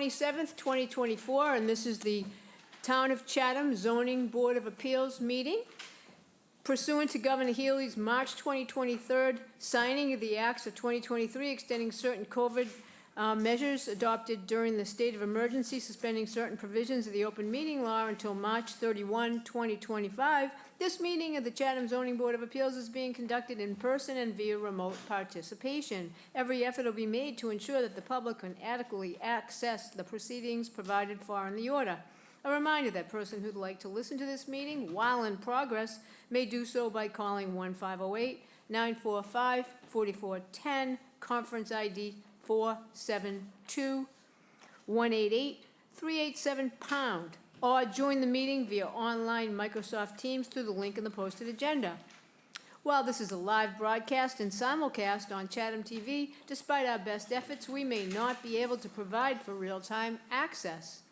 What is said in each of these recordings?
27th, 2024, and this is the Town of Chatham Zoning Board of Appeals meeting. Pursuant to Governor Healy's March 2023 signing of the Acts of 2023 extending certain COVID measures adopted during the state of emergency, suspending certain provisions of the open meeting law until March 31, 2025, this meeting of the Chatham Zoning Board of Appeals is being conducted in person and via remote participation. Every effort will be made to ensure that the public can adequately access the proceedings provided for in the order. A reminder that person who'd like to listen to this meeting while in progress may do so by calling 1-508-945-4410, conference ID 472-188-387#, or join the meeting via online Microsoft Teams through the link in the posted agenda. While this is a live broadcast and simulcast on Chatham TV, despite our best efforts, we may not be able to provide for real-time access.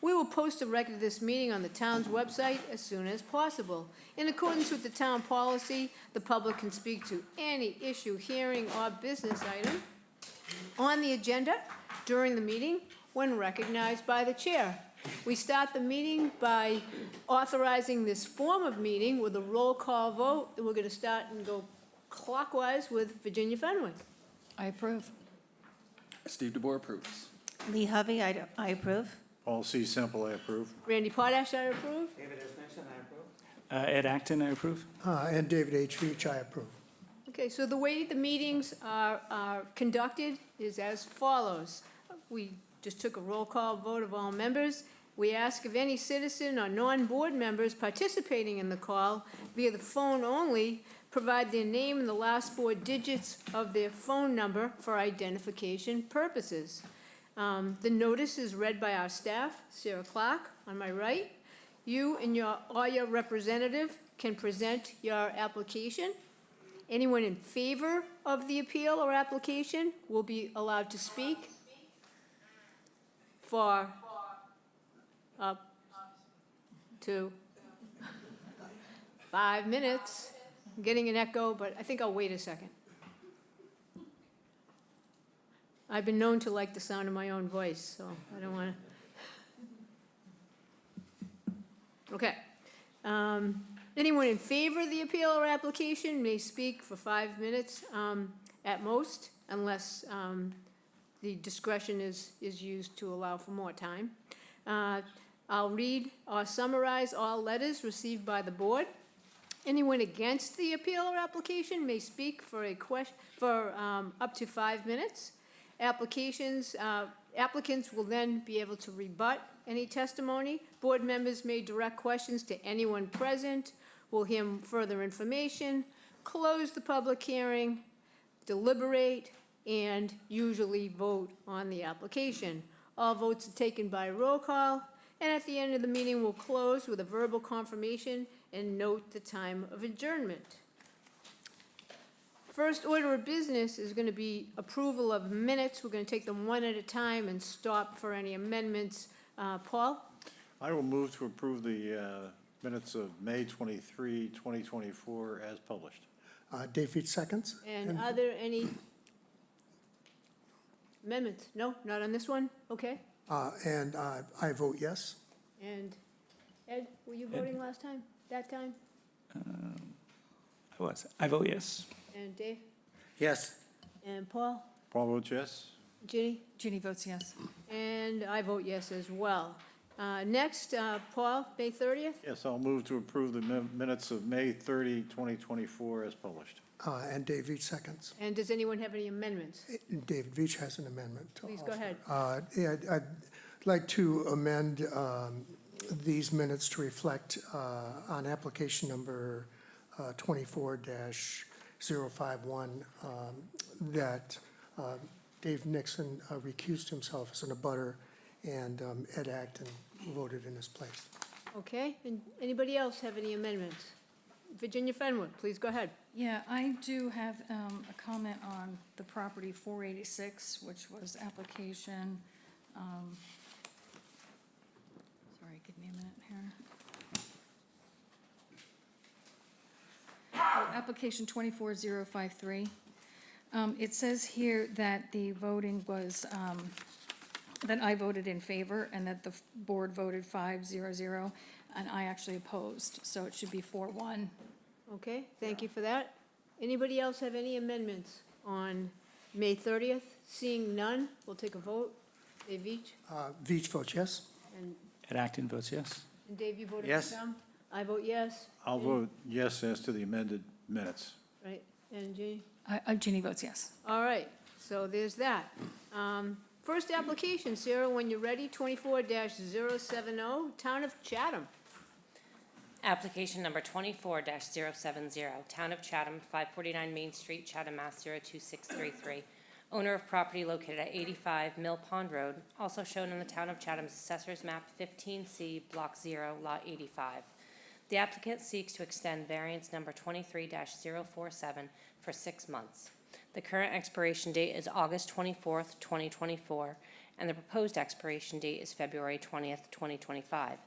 We will post a record of this meeting on the town's website as soon as possible. In accordance with the town policy, the public can speak to any issue, hearing, or business item on the agenda during the meeting when recognized by the chair. We start the meeting by authorizing this form of meeting with a roll call vote. We're going to start and go clockwise with Virginia Fenwick. I approve. Steve DeBoer approves. Lee Hovey, I approve. Paul C. Semple, I approve. Randy Potash, I approve. David S. Nixon, I approve. Ed Acton, I approve. And David H. Veach, I approve. Okay, so the way the meetings are conducted is as follows. We just took a roll call vote of all members. We ask if any citizen or non-board members participating in the call via the phone only provide their name and the last 4 digits of their phone number for identification purposes. The notice is read by our staff, Sarah Clark, on my right. You and your representative can present your application. Anyone in favor of the appeal or application will be allowed to speak for up to 5 minutes. I'm getting an echo, but I think I'll wait a second. I've been known to like the sound of my own voice, so I don't want to. Okay. Anyone in favor of the appeal or application may speak for 5 minutes at most, unless the discretion is used to allow for more time. I'll read or summarize all letters received by the board. Anyone against the appeal or application may speak for up to 5 minutes. Applicants will then be able to rebut any testimony. Board members may direct questions to anyone present, will hear further information, close the public hearing, deliberate, and usually vote on the application. All votes are taken by roll call, and at the end of the meeting, we'll close with a verbal confirmation and note the time of adjournment. First order of business is going to be approval of minutes. We're going to take them one at a time and stop for any amendments. Paul? I will move to approve the minutes of May 23, 2024 as published. Dave Veach seconds. And are there any amendments? No, not on this one? Okay. And I vote yes. And Ed, were you voting last time, that time? I vote yes. And Dave? Yes. And Paul? Paul votes yes. Ginny? Ginny votes yes. And I vote yes as well. Next, Paul, May 30th? Yes, I'll move to approve the minutes of May 30, 2024 as published. And Dave Veach seconds. And does anyone have any amendments? David Veach has an amendment. to Please go offer. ahead. Yeah, I'd like to amend these minutes to reflect on application number 24-051 that Dave Nixon recused himself as an abutter, and Ed Acton voted in his place. Okay, and anybody else have any amendments? Virginia Fenwick, please go ahead. Yeah, I do have a comment on the property 486, which was application, sorry, give me a minute here. Application 24053. It says here that the voting was that I voted in favor and that the board voted 5-0-0, and I actually opposed, so it should be 4-1. Okay, thank you for that. Anybody else have any amendments on May 30th? Seeing none, we'll take a vote. Dave Veach, Veach votes yes. and Ed Acton votes yes. Dave, you voted for Yes. some? I vote yes. I'll And- vote yes as to the amended minutes. Right, and Ginny? Ginny votes yes. All right, so there's that. First application, Sarah, when you're ready, 24-070, Town of Chatham. Application number 24-070, Town of Chatham, 549 Main Street, Chatham, Mass. 02633. Owner of property located at 85 Mill Pond Road, also shown in the Town of Chatham's Assessor's Map 15C, Block 0, Lot 85. The applicant seeks to extend variance number 23-047 for 6 months. The current expiration date is August 24th, 2024, and the proposed expiration date is February 20th, 2025.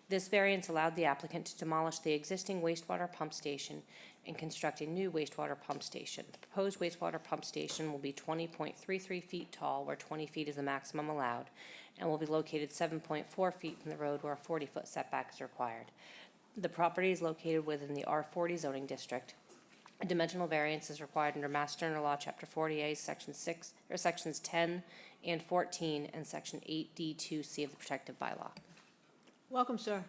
This variance allowed the applicant to demolish the existing wastewater pump station and construct a new wastewater pump station. The proposed wastewater pump station will be 20.33 feet tall, where 20 feet is the maximum allowed, and will be located 7.4 feet from the road where a 40-foot setback is required. The property is located within the R40 zoning district. A dimensional variance is required under Mass General Law, Chapter 40A, Section 6, or Sections 10 and 14, and Section 8D2C of the Protective Bylaw. Welcome, sir.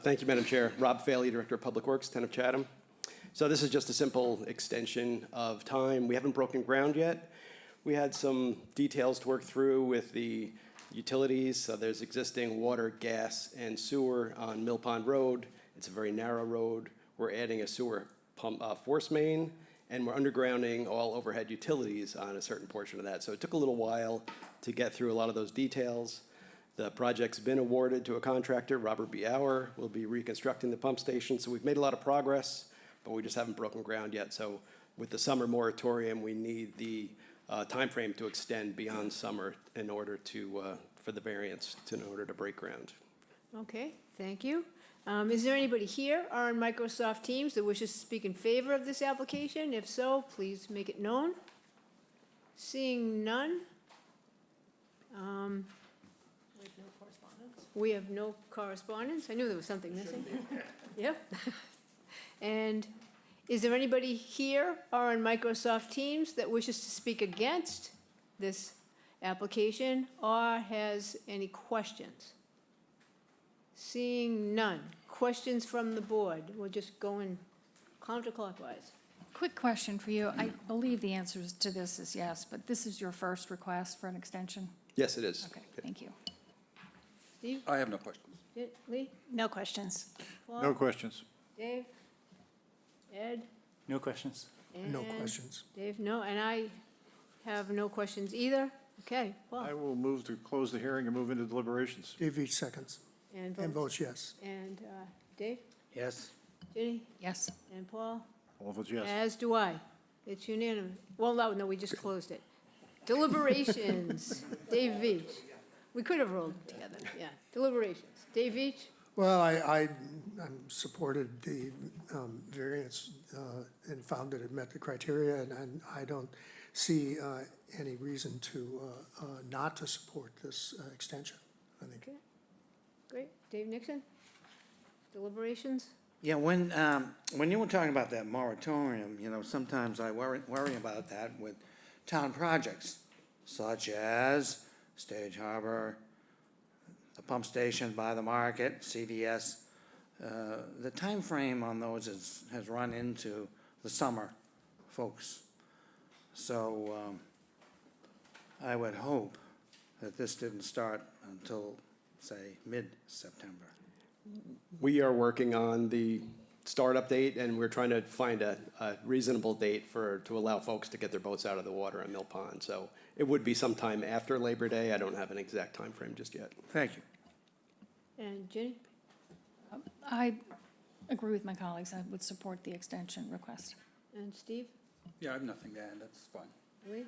Thank you, Madam Chair. Rob Faley, Director of Public Works, Town of Chatham. So this is just a simple extension of time. We haven't broken ground yet. We had some details to work through with the utilities. So there's existing water, gas, and sewer on Mill Pond Road. It's a very narrow road. We're adding a sewer pump force main, and we're undergrounding all overhead utilities on a certain portion of that. So it took a little while to get through a lot of those details. The project's been awarded to a contractor, Robert B. Auer, will be reconstructing the pump station. So we've made a lot of progress, but we just haven't broken ground yet. So with the summer moratorium, we need the timeframe to extend beyond summer in order to, for the variance, in order to break ground. Okay, thank you. Is there anybody here or on Microsoft Teams that wishes to speak in favor of this application? If so, please make it known. Seeing none. We have no correspondence. I knew there was something missing. Yep. And is there anybody here or on Microsoft Teams that wishes to speak against this application or has any questions? Seeing none. Questions from the board? We're just going counterclockwise. Quick question for you. I believe the answer to this is yes, but this is your first request for an extension? Yes, it is. Okay, thank you. Steve? I have no questions. Lee? No questions. Paul? No questions. Dave? Ed? No questions. No And questions. Dave, no, and I have no questions either. Okay, I Paul? will move to close the hearing and move into deliberations. Dave Veach seconds and votes yes. And Dave? Yes. Ginny? Yes. And Paul? All votes yes. As do I. It's unanimous. Well, no, we just closed it. Deliberations. Dave Veach. We could have rolled together, yeah. Deliberations. Dave Veach? Well, I supported the variance and found that it met the criteria, and I don't see any reason to not to support this extension, I think. Okay, great. Dave Nixon? Deliberations? Yeah, when you were talking about that moratorium, you know, sometimes I worry about that with town projects, such as Stage Harbor, the pump station by the market, CVS. The time frame on those has run into the summer, folks. So I would hope that this didn't start until, say, mid-September. We are working on the startup date, and we're trying to find a reasonable date to allow folks to get their boats out of the water in Mill Pond. So it would be sometime after Labor Day. I don't have an exact time frame just yet. Thank you. And Ginny? I agree with my colleagues. I would support the extension request. And Steve? Yeah, I have nothing to add, that's fine. Lee?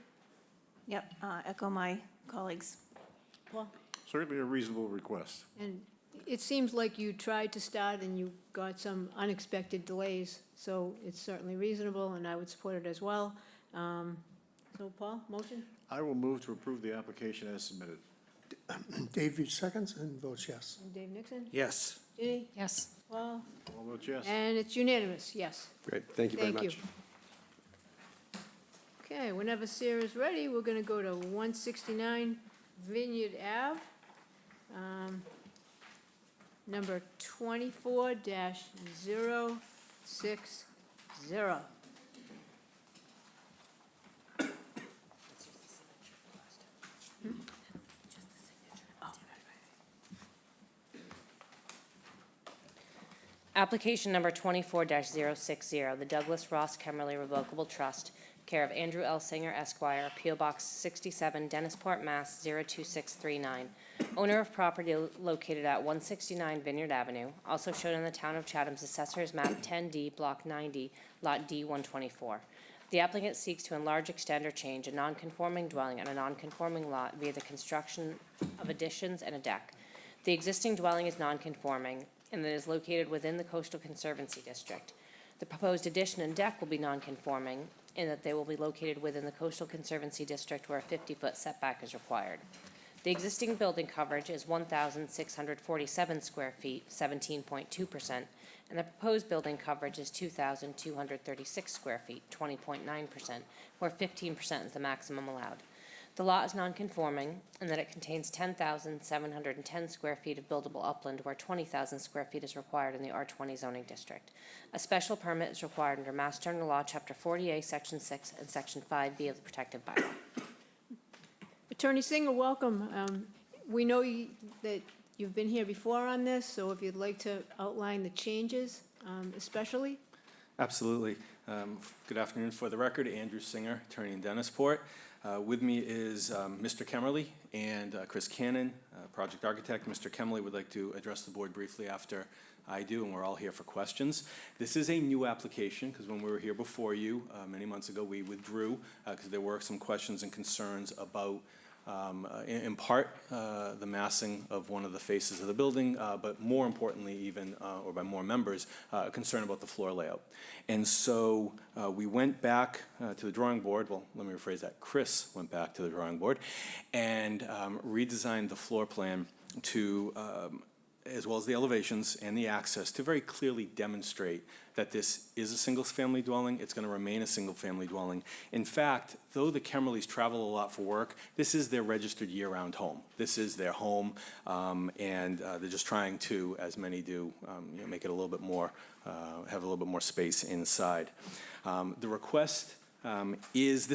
Yep, echo my colleagues. Paul? Certainly a reasonable request. And it seems like you tried to start and you got some unexpected delays, so it's certainly reasonable, and I would support it as well. So, Paul, motion? I will move to approve the application as submitted. Dave Beach seconds and votes yes. Dave Nixon? Yes. Ginny? Yes. Paul? All votes yes. And it's unanimous, yes. Great, thank you very Thank you. much. Okay, whenever Sarah's ready, we're gonna go to 169 Vineyard Ave, number 24-060. Application number 24-060, the Douglas Ross Kemmerly Revocable Trust, care of Andrew L. Singer Esquire, P.O. Box 67, Dennisport, Mass. 02639. Owner of property located at 169 Vineyard Avenue, also shown in the Town of Chatham's Assessor's Map 10D, Block 90, Lot D124. The applicant seeks to enlarge, extend, or change a non-conforming dwelling on a non-conforming lot via the construction of additions and a deck. The existing dwelling is non-conforming and that is located within the Coastal Conservancy District. The proposed addition and deck will be non-conforming in that they will be located within the Coastal Conservancy District where a 50-foot setback is required. The existing building coverage is 1,647 square feet, 17.2%, and the proposed building coverage is 2,236 square feet, 20.9%, where 15% is the maximum allowed. The lot is non-conforming in that it contains 10,710 square feet of buildable upland where 20,000 square feet is required in the R20 zoning district. A special permit is required under Mass General Law, Chapter 40A, Section 6, and Section 5B of the Protective Bylaw. Attorney Singer, welcome. We know that you've been here before on this, so if you'd like to outline the changes, especially. Absolutely. Good afternoon. For the record, Andrew Singer, attorney in Dennisport. With me is Mr. Kemmerly and Chris Cannon, project architect. Mr. Kemmerly would like to address the board briefly after I do, and we're all here for questions. This is a new application, because when we were here before you many months ago, we withdrew because there were some questions and concerns about, in part, the massing of one of the faces of the building, but more importantly even, or by more members, a concern about the floor layout. And so we went back to the drawing board, well, let me rephrase that, Chris went back to the drawing board and redesigned the floor plan to, as well as the elevations and the access, to very clearly demonstrate that this is a single-family dwelling. It's going to remain a single-family dwelling. In fact, though the Kemmerleys travel a lot for work, this is their registered year-round home. This is their home, and they're just trying to, as many do, make it a little bit more, have a little bit more space inside. The request is,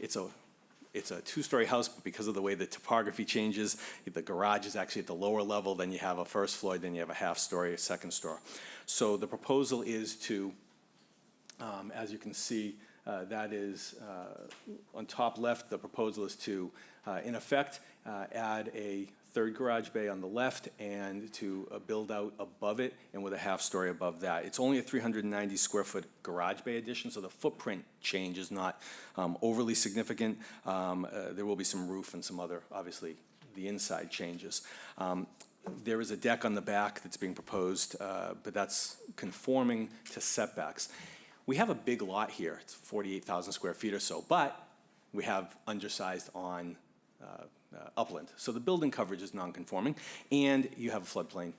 it's a two-story house, but because of the way the topography changes, the garage is actually at the lower level, then you have a first floor, then you have a half-story, a second story. So the proposal is to, as you can see, that is on top left, the proposal is to, in effect, add a third garage bay on the left and to build out above it and with a half-story above that. It's only a 390 square foot garage bay addition, so the footprint change is not overly significant. There will be some roof and some other, obviously, the inside changes. There is a deck on the back that's being proposed, but that's conforming to setbacks. We have a big lot here. It's 48,000 square feet or so, but we have undersized on upland. So the building coverage is non-conforming, and you have a floodplain,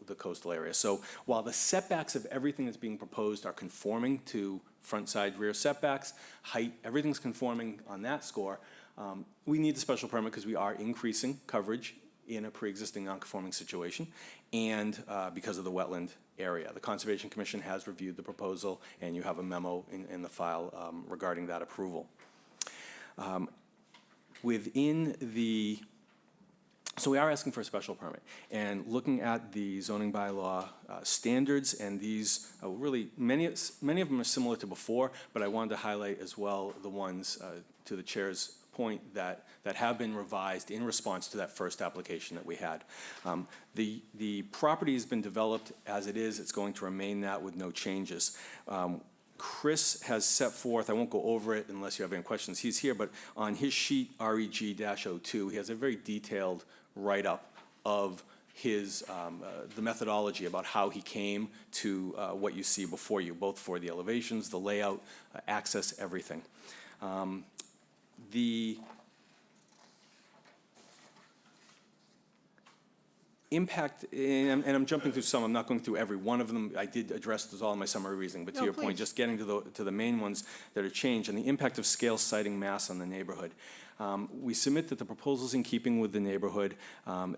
the coastal area. So while the setbacks of everything that's being proposed are conforming to front, side, rear setbacks, height, everything's conforming on that score, we need the special permit because we are increasing coverage in a pre-existing non-conforming situation, and because of the wetland area. The Conservation Commission has reviewed the proposal, and you have a memo in the file regarding that approval. So we are asking for a special permit, and looking at the zoning bylaw standards, and these really, many of them are similar to before, but I wanted to highlight as well the ones, to the chair's point, that have been revised in response to that first application that we had. The property has been developed as it is. It's going to remain that with no changes. Chris has set forth, I won't go over it unless you have any questions, he's here, but on his sheet, REG-02, he has a very detailed write-up of his, the methodology about how he came to what you see before you, both for the elevations, the layout, access, everything. impact, and I'm jumping through some, I'm not going through every one of them. I did address those all in my summary reasoning, but to No, your point, please. just getting to the main ones that are changed, and the impact of scale, siting, mass on the neighborhood. We submit that the proposal's in keeping with the neighborhood.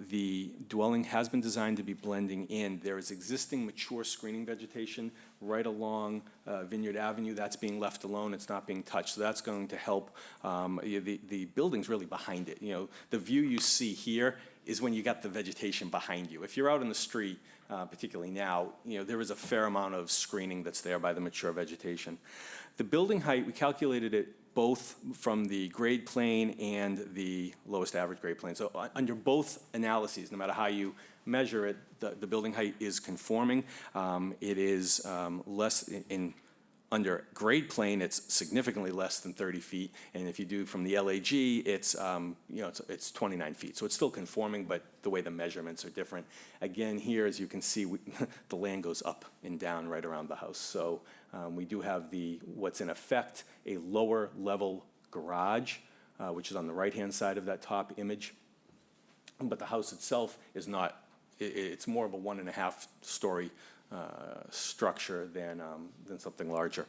The dwelling has been designed to be blending in. There is existing mature screening vegetation right along Vineyard Avenue. That's being left alone. It's not being touched. So that's going to help. The building's really behind it. You know, the view you see here is when you got the vegetation behind you. If you're out in the street, particularly now, you know, there is a fair amount of screening that's there by the mature vegetation. The building height, we calculated it both from the grade plane and the lowest average grade plane. So under both analyses, no matter how you measure it, the building height is conforming. It is less under grade plane, it's significantly less than 30 feet. And if you do from the LAG, it's, it's 29 feet. So it's still conforming, but the way the measurements are different. Again, here, as you can see, the land goes up and down right around the house. So we do have what's in effect, a lower level garage, which is on the right-hand side of that top image. But the house itself is not, it's more of a 1.5 story structure than something larger.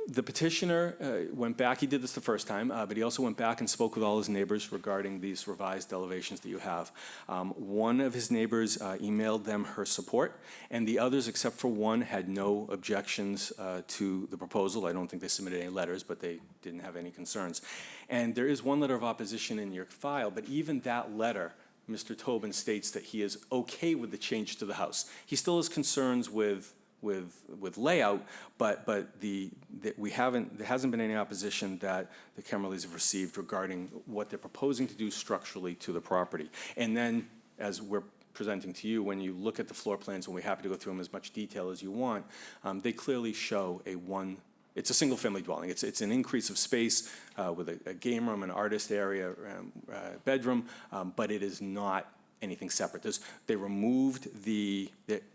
The petitioner went back, he did this the first time, but he also went back and spoke with all his neighbors regarding these revised elevations that you have. One of his neighbors emailed them her support, and the others, except for one, had no objections to the proposal. I don't think they submitted any letters, but they didn't have any concerns. And there is one letter of opposition in your file, but even that letter, Mr. Tobin states that he is okay with the change to the house. He still has concerns with layout, but there hasn't been any opposition that the Kemmerleys have received regarding what they're proposing to do structurally to the property. And then, as we're presenting to you, when you look at the floor plans, and we're happy to go through them as much detail as you want, they clearly show it's a single-family dwelling. It's an increase of space with a game room, an artist area, bedroom, but it is not anything separate. They removed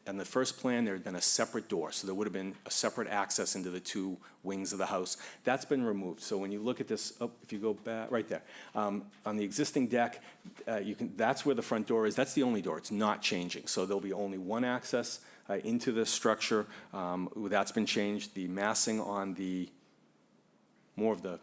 on the first plan, there had been a separate door, so there would have been a separate access into the two wings of the house. That's been removed. So when you look at this, if you go back, right there, on the existing deck, that's where the front door is. That's the only door. It's not changing. So there'll be only one access into the structure. That's been changed. The massing on more of the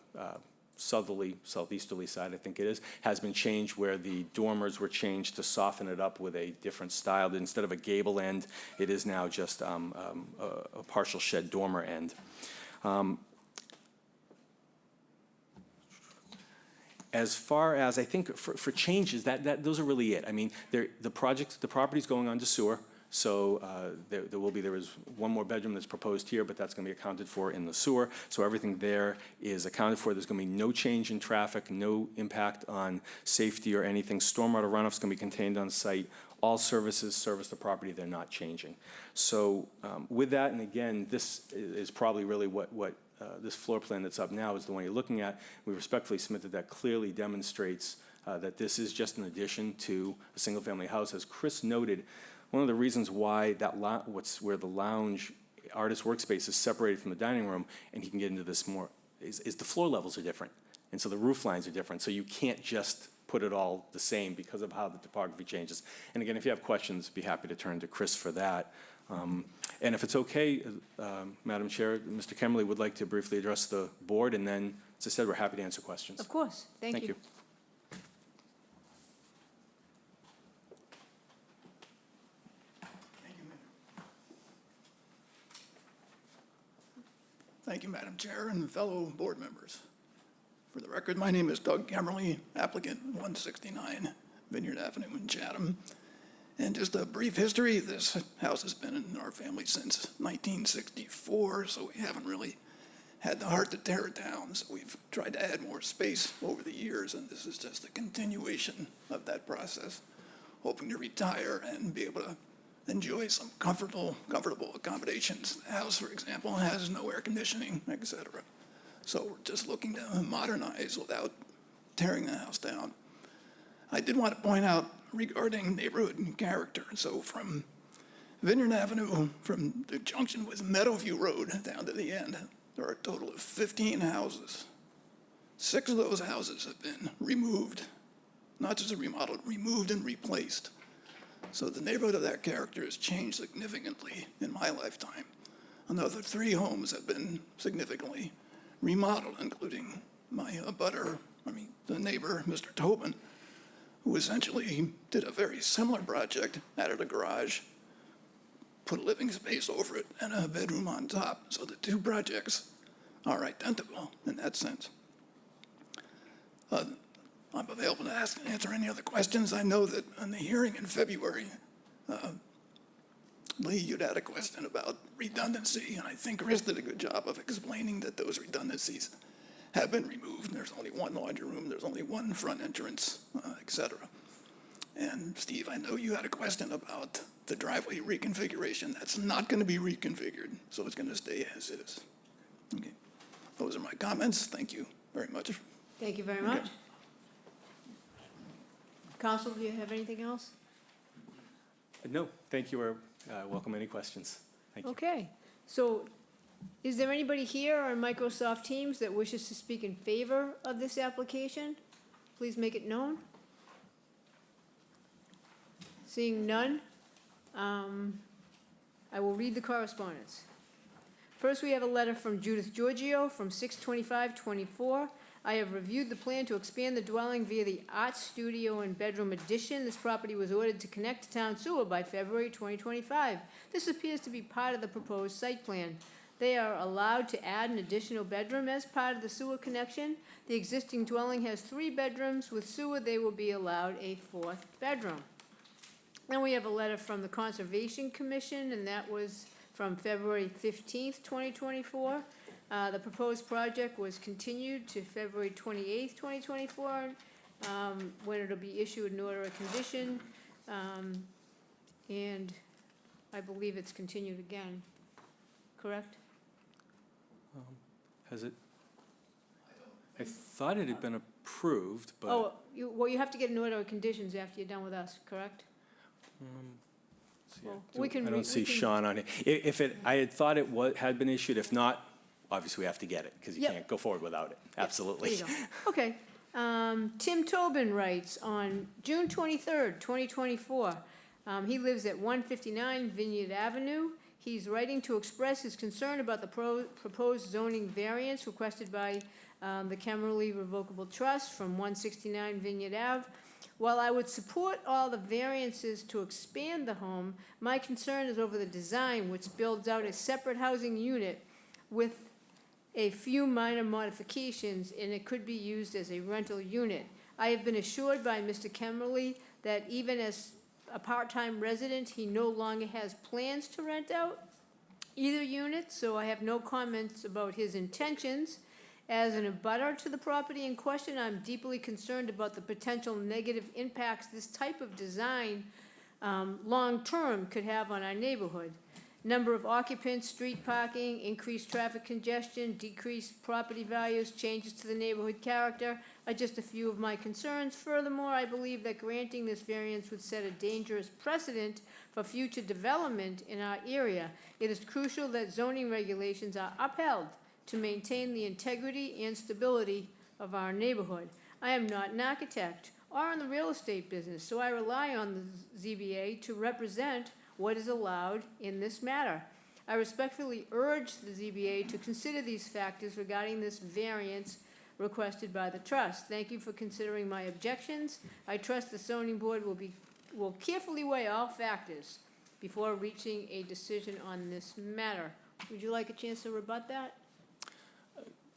southeasterly side, I think it is, has been changed, where the dormers were changed to soften it up with a different style. Instead of a gable end, it is now just a partial shed dormer end. As far as, I think, for changes, those are really it. I mean, the property's going on to sewer. So there is one more bedroom that's proposed here, but that's going to be accounted for in the sewer. So everything there is accounted for. There's going to be no change in traffic, no impact on safety or anything. Stormwater runoff is going to be contained on site. All services service the property. They're not changing. So with that, and again, this is probably really what this floor plan that's up now is the one you're looking at. We respectfully submit that clearly demonstrates that this is just an addition to a single-family house. As Chris noted, one of the reasons why where the lounge artist workspace is separated from the dining room, and he can get into this more, is the floor levels are different. And so the roof lines are different. So you can't just put it all the same because of how the topography changes. And again, if you have questions, be happy to turn to Chris for that. And if it's okay, Madam Chair, Mr. Kemmerly would like to briefly address the board, and then, as I said, we're happy to answer questions. Of course. Thank you. Thank you, Madam Chair and fellow board members. For the record, my name is Doug Kemmerly, applicant 169 Vineyard Avenue in Chatham. And just a brief history, this house has been in our family since 1964, so we haven't really had the heart to tear it down. So we've tried to add more space over the years, and this is just a continuation of that process, hoping to retire and be able to enjoy some comfortable accommodations. The house, for example, has no air conditioning, etc. So we're just looking to modernize without tearing the house down. I did want to point out regarding neighborhood and character. So from Vineyard Avenue, from the junction with Meadowview Road down to the end, there are a total of 15 houses. 6 of those houses have been removed, not just remodeled, removed and replaced. So the neighborhood of that character has changed significantly in my lifetime. Another 3 homes have been significantly remodeled, including my the neighbor, Mr. Tobin, who essentially did a very similar project, added a garage, put a living space over it, and a bedroom on top. So the 2 projects are identical in that sense. I'm available to answer any other questions. I know that in the hearing in February, Lee, you'd had a question about redundancy, and I think Chris did a good job of explaining that those redundancies have been removed. There's only 1 laundry room, there's only 1 front entrance, et cetera. And Steve, I know you had a question about the driveway reconfiguration. That's not going to be reconfigured, so it's going to stay as is. Okay. Those are my comments. Thank you very much. Thank you very much. Counsel, do you have anything else? No, thank you. Welcome any questions. Thank you. Okay, so is there anybody here on Microsoft Teams that wishes to speak in favor of this application? Please make it known. Seeing none, I will read the correspondence. First, we have a letter from Judith Giorgio from 6/25/24. I have reviewed the plan to expand the dwelling via the art studio and bedroom addition. This property was ordered to connect to town sewer by February 2025. This appears to be part of the proposed site plan. They are allowed to add an additional bedroom as part of the sewer connection. The existing dwelling has 3 bedrooms. With sewer, they will be allowed a 4th bedroom. Then we have a letter from the Conservation Commission, and that was from February 15th, 2024. The proposed project was continued to February 28th, 2024, when it'll be issued an order of condition. And I believe it's continued again, correct? Has it? I thought it had been approved, but. Oh, you have to get an order of conditions after you're done with us, correct? Let's see, Well, we can I re- don't see we can- Sean on it. If it, I had thought it had been issued. If not, obviously we have to get it because you Yep. can't go forward without it. There Absolutely. you go. Okay. Tim Tobin writes on June 23rd, 2024. He lives at 159 Vineyard Avenue. He's writing to express his concern about the proposed zoning variance requested by the Kemmerly Revocable Trust from 169 Vineyard Ave. While I would support all the variances to expand the home, my concern is over the design, which builds out a separate housing unit with a few minor modifications, and it could be used as a rental unit. I have been assured by Mr. Kemmerly that even as a part-time resident, he no longer has plans to rent out either unit, so I have no comments about his intentions. As an abutter to the property in question, I'm deeply concerned about the potential negative impacts this type of design long-term could have on our neighborhood. Number of occupants, street parking, increased traffic congestion, decreased property values, changes to the neighborhood character are just a few of my concerns. Furthermore, I believe that granting this variance would set a dangerous precedent for future development in our area. It is crucial that zoning regulations are upheld to maintain the integrity and stability of our neighborhood. I am not an architect or in the real estate business, so I rely on the ZBA to represent what is allowed in this matter. I respectfully urge the ZBA to consider these factors regarding this variance requested by the trust. Thank you for considering my objections. I trust the zoning board will carefully weigh all factors before reaching a decision on this matter. Would you like a chance to rebut that?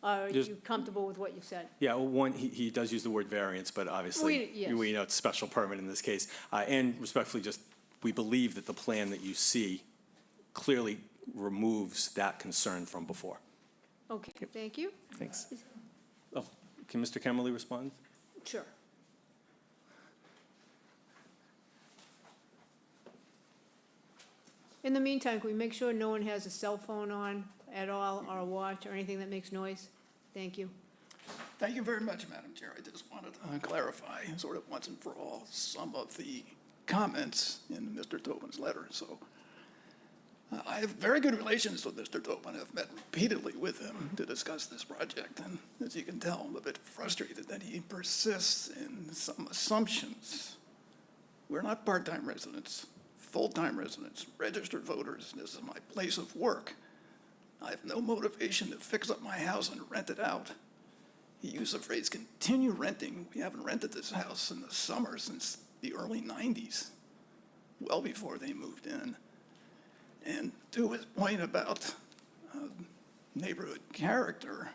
Or are Just- you comfortable with what you've said? Yeah, well, one, he does use the word variance, but obviously, Yes. we know it's special permit in this case. And respectfully, we believe that the plan that you see clearly removes that concern from before. Okay, thank you. Thanks. Oh, can Mr. Kemmerly respond? Sure. In the meantime, can we make sure no one has a cell phone on at all, or a watch, or anything that makes noise? Thank you. Thank you very much, Madam Chair. I just wanted to clarify, sort of once and for all, some of the comments in Mr. Tobin's letter. So I have very good relations with Mr. Tobin. I've met repeatedly with him to discuss this project. And as you can tell, I'm a bit frustrated that he persists in some assumptions We're not part-time residents, full-time residents, registered voters. This is my place of work. I have no motivation to fix up my house and rent it out. He used the phrase continue renting. We haven't rented this house in the summer since the early 90s, well before they moved in. And to his point about neighborhood character,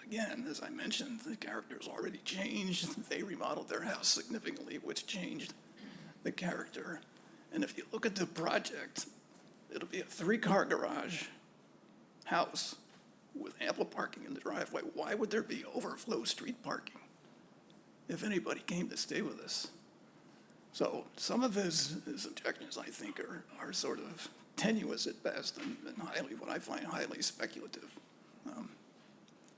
again, as I mentioned, the character's already changed. They remodeled their house significantly, which changed the character. And if you look at the project, it'll be a 3-car garage house with ample parking in the driveway. Why would there be overflow street parking if anybody came to stay with us? So some of his objections, I think, are sort of tenuous at best and highly, what I find highly speculative.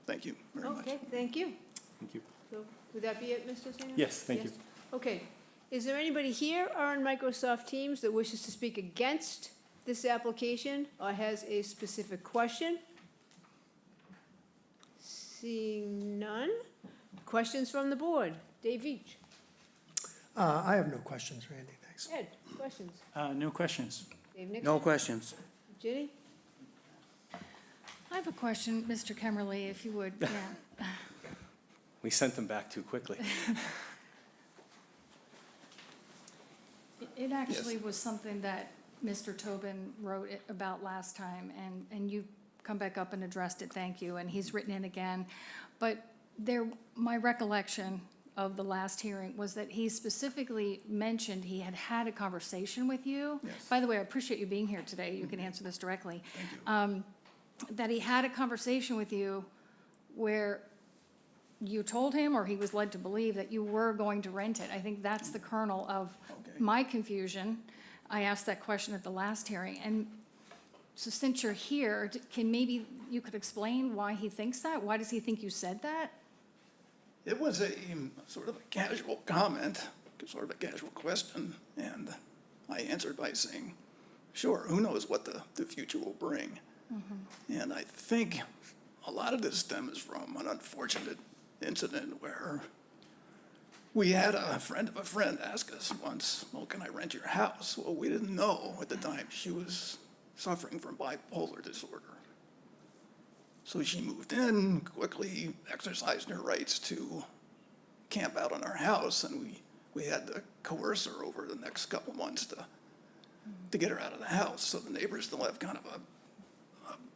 Thank you very much. Okay, thank you. Thank you. So would that be it, Mr. Singer? Yes, thank you. Okay. Is there anybody here or on Microsoft Teams that wishes to speak against this application or has a specific question? Seeing none. Questions from the board? Dave Veach. I have no questions, Randy, thanks. Ed, questions? No questions. Dave Nixon? No questions. Ginny? I have a question, Mr. Kemmerly, if you would, yeah. We sent them back too quickly. It actually was something that Mr. Tobin wrote about last time, and you come back up and addressed it, thank you, and he's written in again. But my recollection of the last hearing was that he specifically mentioned he had had a conversation with you. Yes. By the way, I appreciate you being here today, you can answer this directly. That he had a conversation with you where you told him, or he was led to believe, that you were going to rent it. I think that's the kernel of my confusion. I asked that question at the last hearing, and so since you're here, can maybe you could explain why he thinks that? Why does he think you said that? It was a sort of a casual comment, sort of a casual question, and I answered by saying, sure, who knows what the future will bring. And I think a lot of this stems from an unfortunate incident where we had a friend of a friend ask us once, well, can I rent your house? Well, we didn't know at the time she was suffering from bipolar disorder. So she moved in, quickly exercised her rights to camp out on our house, and we had to coerce her over the next couple months to get her out of the house. So the neighbors still have kind of a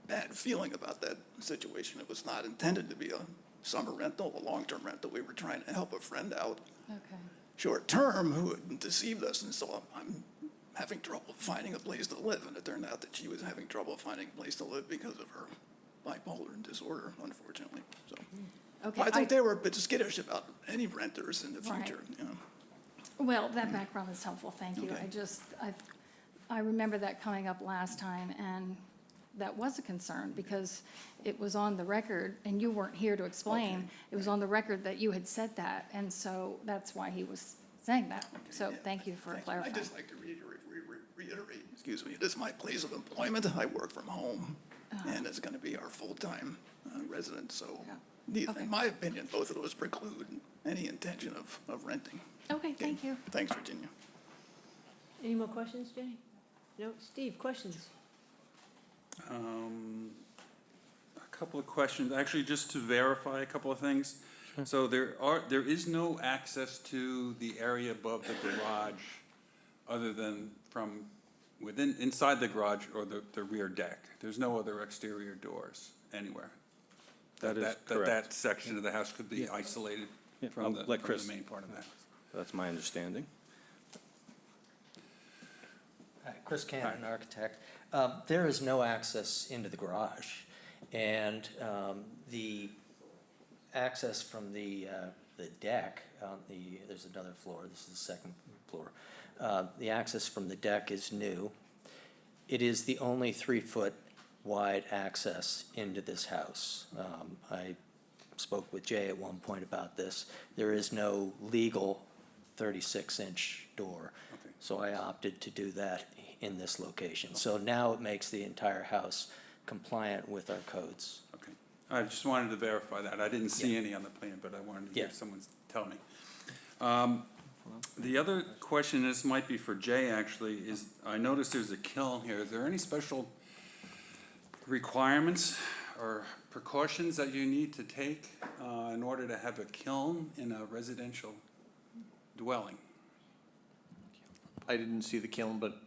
bad feeling about that situation. It was not intended to be a summer rental, a long-term rental. We were trying to help a friend out Okay. short-term who had deceived us, and so I'm having trouble finding a place to live. And it turned out that she was having trouble finding a place to live because of her bipolar disorder, unfortunately. So Okay. I think they were a bit skittish about any renters in the Right. future, you know. Well, that background is helpful, thank you. Okay. I remember that coming up last time, and that was a concern, because it was on the record, and you weren't here to explain. Okay. It was on the record that you had said that, and so that's why he was saying that. So Yeah. thank you for Thank you. clarifying. I'd just like to reiterate, excuse me, it is my place of employment. I work from home, and it's going to be our full-time residence. So Okay. in my opinion, both of those preclude any intention of renting. Okay, thank you. Thanks, Virginia. Any more questions, Jenny? No? Steve, questions? A couple of questions, actually, just to verify a couple of things. So there is no access to the area above the garage other than from inside the garage or the rear deck. There's no other exterior doors anywhere. That is That correct. section of the house could be isolated Yeah, from I'll the let Chris- main part of the house. That's my understanding. Chris Cannon, architect. There is no access into the garage, and the access from the deck, there's another floor, this is the second floor. The access from the deck is new. It is the only 3-foot wide access into this house. I spoke with Jay at one point about this. There is no legal 36-inch door. Okay. So I opted to do that in this location. So now it makes the entire house compliant with our codes. Okay. I just wanted to verify that. I didn't see Yeah. any on the plan, but I wanted to Yeah. hear someone tell me. The other question, this might be for Jay actually, is I noticed there's a kiln here. Is there any special requirements or precautions that you need to take in order to have a kiln in a residential dwelling? I didn't see the kiln, but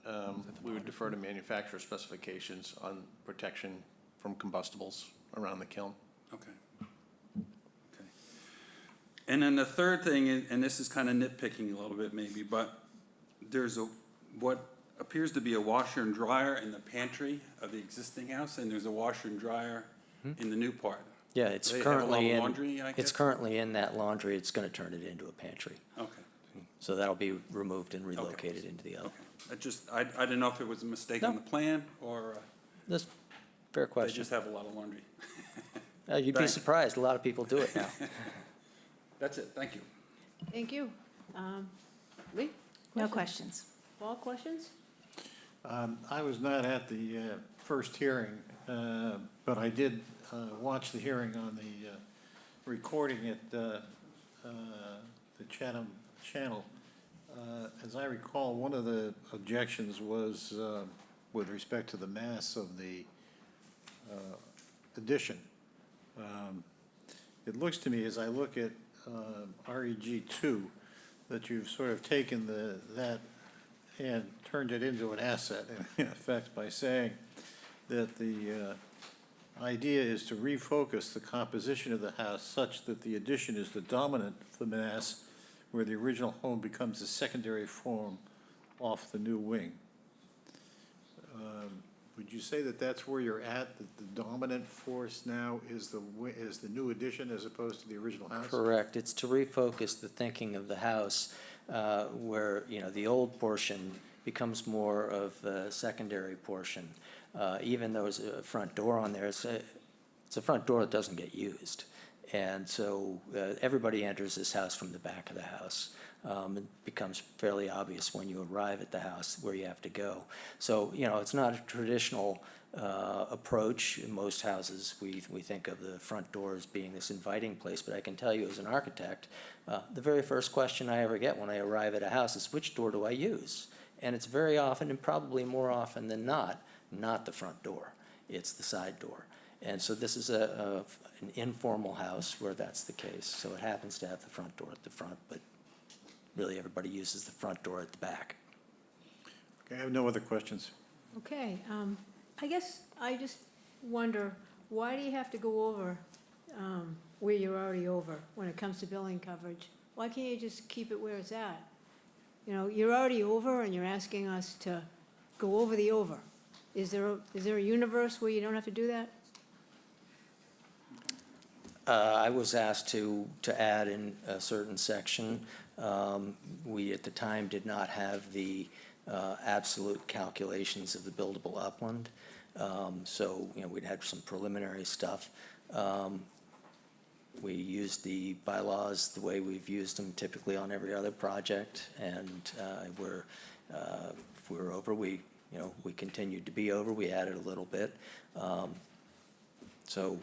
we would defer to manufacturer specifications on protection from combustibles around the kiln. Okay. Okay. And then the third thing, and this is kind of nitpicking a little bit maybe, but there's what appears to be a washer and dryer in the pantry of the existing house, and there's a washer and dryer in the new part. Yeah, it's They have a lot of currently in, laundry, I it's guess? currently in that laundry. It's gonna turn it into a pantry. Okay. So that'll be removed and relocated into the other. Okay. I didn't know if it was a mistake on No. the plan or That's fair they question. just have a lot of laundry. You'd be Thanks. surprised. A lot of people do it now. That's it. Thank you. Thank you. Lee? No questions. Paul, questions? I was not at the first hearing, but I did watch the hearing on the recording at the Chatham channel. As I recall, one of the objections was with respect to the mass of the addition. It looks to me, as I look at REG 2, that you've sort of taken that and turned it into an asset, in effect, by saying that the idea is to refocus the composition of the house such that the addition is the dominant mass, where the original home becomes a secondary form off the new wing. Would you say that that's where you're at, that the dominant force now is the new addition as opposed to the original house? Correct. It's to refocus the thinking of the house, where, the old portion becomes more of a secondary portion. Even though there's a front door on there, it's a front door that doesn't get used. And so everybody enters this house from the back of the house. It becomes fairly obvious when you arrive at the house where you have to go. So, it's not a traditional approach. In most houses, we think of the front door as being this inviting place, but I can tell you as an architect, the very first question I ever get when I arrive at a house is, which door do I use? And it's very often, and probably more often than not the front door. It's the side door. And so this is an informal house where that's the case. So it happens to have the front door at the front, but really everybody uses the front door at the back. Okay, I have no other questions. Okay, I guess I just wonder, why do you have to go over where you're already over when it comes to building coverage? Why can't you just keep it where it's at? You're already over and you're asking us to go over the over. Is there a universe where you don't have to do that? I was asked to add in a certain section. We, at the time, did not have the absolute calculations of the buildable upland. So, we'd had some preliminary stuff. We used the bylaws the way we've used them typically on every other project, and if we're over, we continued to be over. We added a little bit. So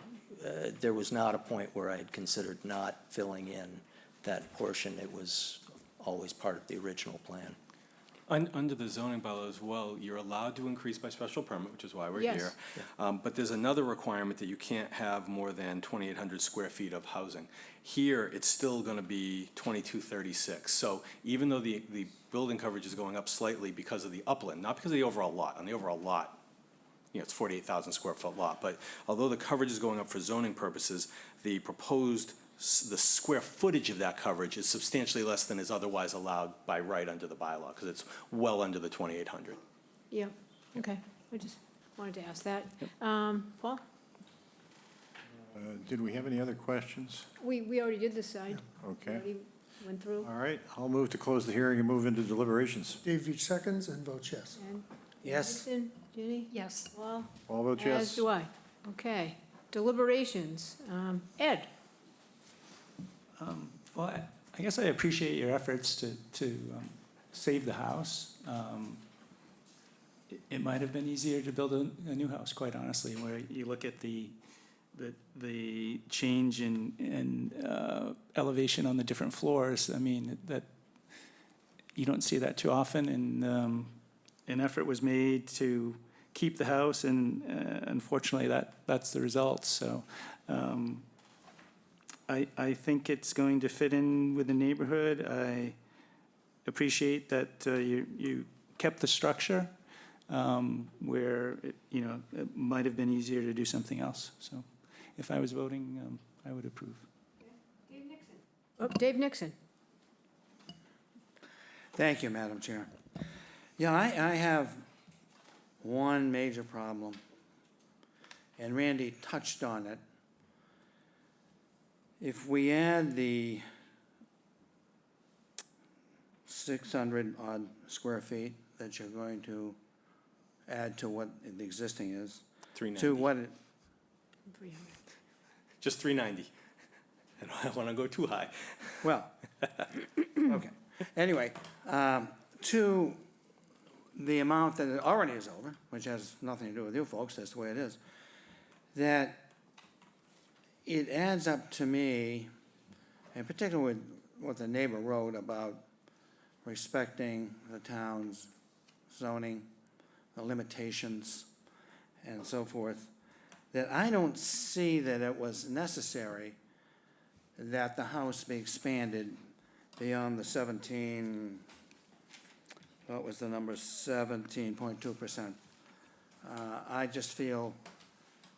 there was not a point where I had considered not filling in that portion. It was always part of the original plan. Under the zoning bylaw as well, you're allowed to increase by special permit, which is why we're Yes. here. But there's another requirement that you can't have more than 2,800 square feet of housing. Here, it's still going to be 2,236. So even though the building coverage is going up slightly because of the upland, not because of the overall lot. On the overall lot, it's 48,000 square foot lot. But although the coverage is going up for zoning purposes, the square footage of that coverage is substantially less than is otherwise allowed by right under the bylaw, because it's well under the 2,800. Yeah, okay. I just wanted to ask that. Paul? Did we have any other questions? We already did this side. We Okay. already went through. All right, I'll move to close the hearing and move into deliberations. Dave Veach seconds and votes yes. And Yes. Anderson, Ginny? Yes. Paul? All vote As yes. do I. Okay. Deliberations. Ed? Well, I guess I appreciate your efforts to save the house. It might have been easier to build a new house, quite honestly, where you look at the change in elevation on the different floors. I mean, that you don't see that too often, and an effort was made to keep the house, and unfortunately, that's the result. So I think it's going to fit in with the neighborhood. I appreciate that you kept the structure where, it might have been easier to do something else. So if I was voting, I would approve. Dave Nixon. Oh, Dave Nixon. Thank you, Madam Chair. Yeah, I have one major problem, and Randy touched on it. If we add the 600 odd square feet that you're going to add to what the existing is, 390. to what, Just 390. I don't want to go too high. well, okay. Anyway, to the amount that it already is over, which has nothing to do with you folks, that's the way it is, that it adds up to me, and particularly with what the neighbor wrote about respecting the town's zoning, the limitations, and so forth, that I don't see that it was necessary that the house be expanded beyond the 17, what was the number, 17.2%. I just feel,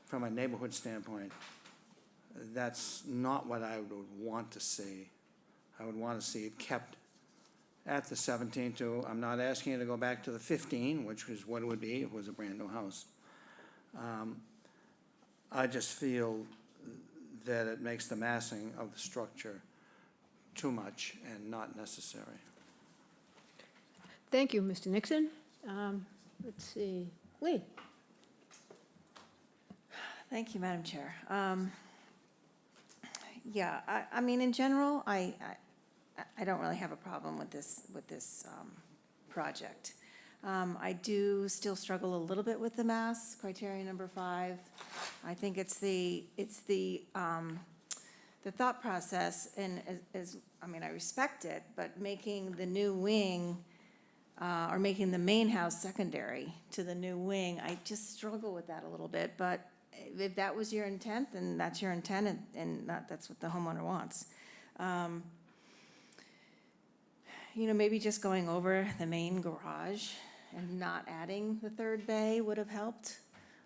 from a neighborhood standpoint, that's not what I would want to see. I would want to see it kept at the 17 to, I'm not asking you to go back to the 15, which is what it would be if it was a brand-new house. I just feel that it makes the massing of the structure too much and not necessary. Thank you, Mr. Nixon. Let's see, Lee. Thank you, Madam Chair. Yeah, I mean, in general, I don't really have a problem with this project. I do still struggle a little bit with the mass, criteria number 5. I think it's the thought process, and I mean, I respect it, but making the new wing, or making the main house secondary to the new wing, I just struggle with that a little bit, but if that was your intent, then that's your intent, and that's what the homeowner wants. Maybe just going over the main garage and not adding the third bay would have helped.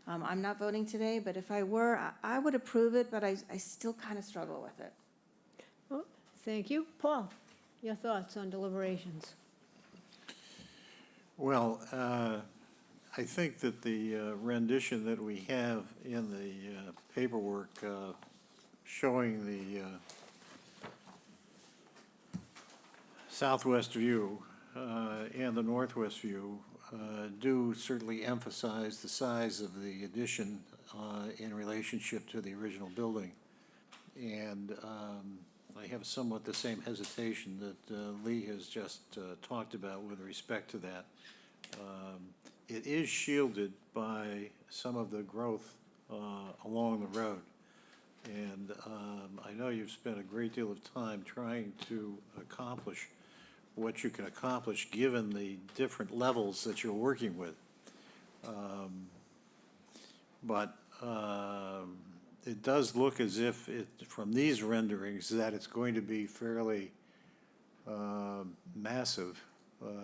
I'm not voting today, but if I were, I would approve it, but I still kind of struggle with it. Oh, thank you. Paul, your thoughts on deliberations? Well, I think that the rendition that we have in the paperwork showing the southwest view and the northwest view do certainly emphasize the size of the addition in relationship to the original building. And I have somewhat the same hesitation that Lee has just talked about with respect to that. It is shielded by some of the growth along the road. And I know you've spent a great deal of time trying to accomplish what you can accomplish given the different levels that you're working with. But it does look as if, from these renderings, that it's going to be fairly massive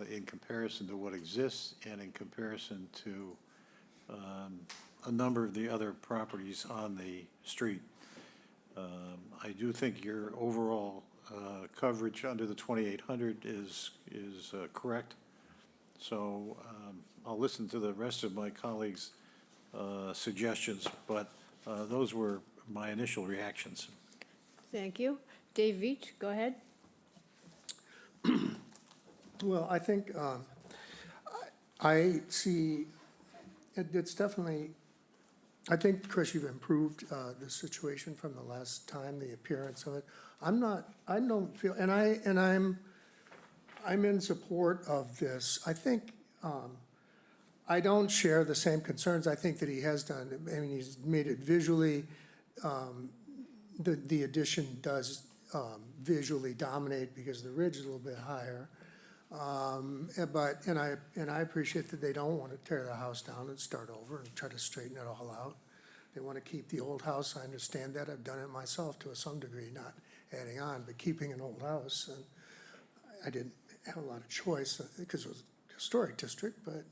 in comparison to what exists and in comparison to a number of the other properties on the street. I do think your overall coverage under the 2,800 is correct. So I'll listen to the rest of my colleagues' suggestions, but those were my initial reactions. Thank you. Dave Veach, go ahead. Well, I think I see, it's definitely, I think, Chris, you've improved the situation from the last time, the appearance of it. I don't feel, and I'm in support of this. I think, I don't share the same concerns I think that he has done. I mean, he's made it visually, the addition does visually dominate because the ridge is a little bit higher. And I appreciate that they don't want to tear the house down and start over and try to straighten it all out. They want to keep the old house. I understand that. I've done it myself to some degree, not adding on, but keeping an old house. And I didn't have a lot of choice because it was a historic district, but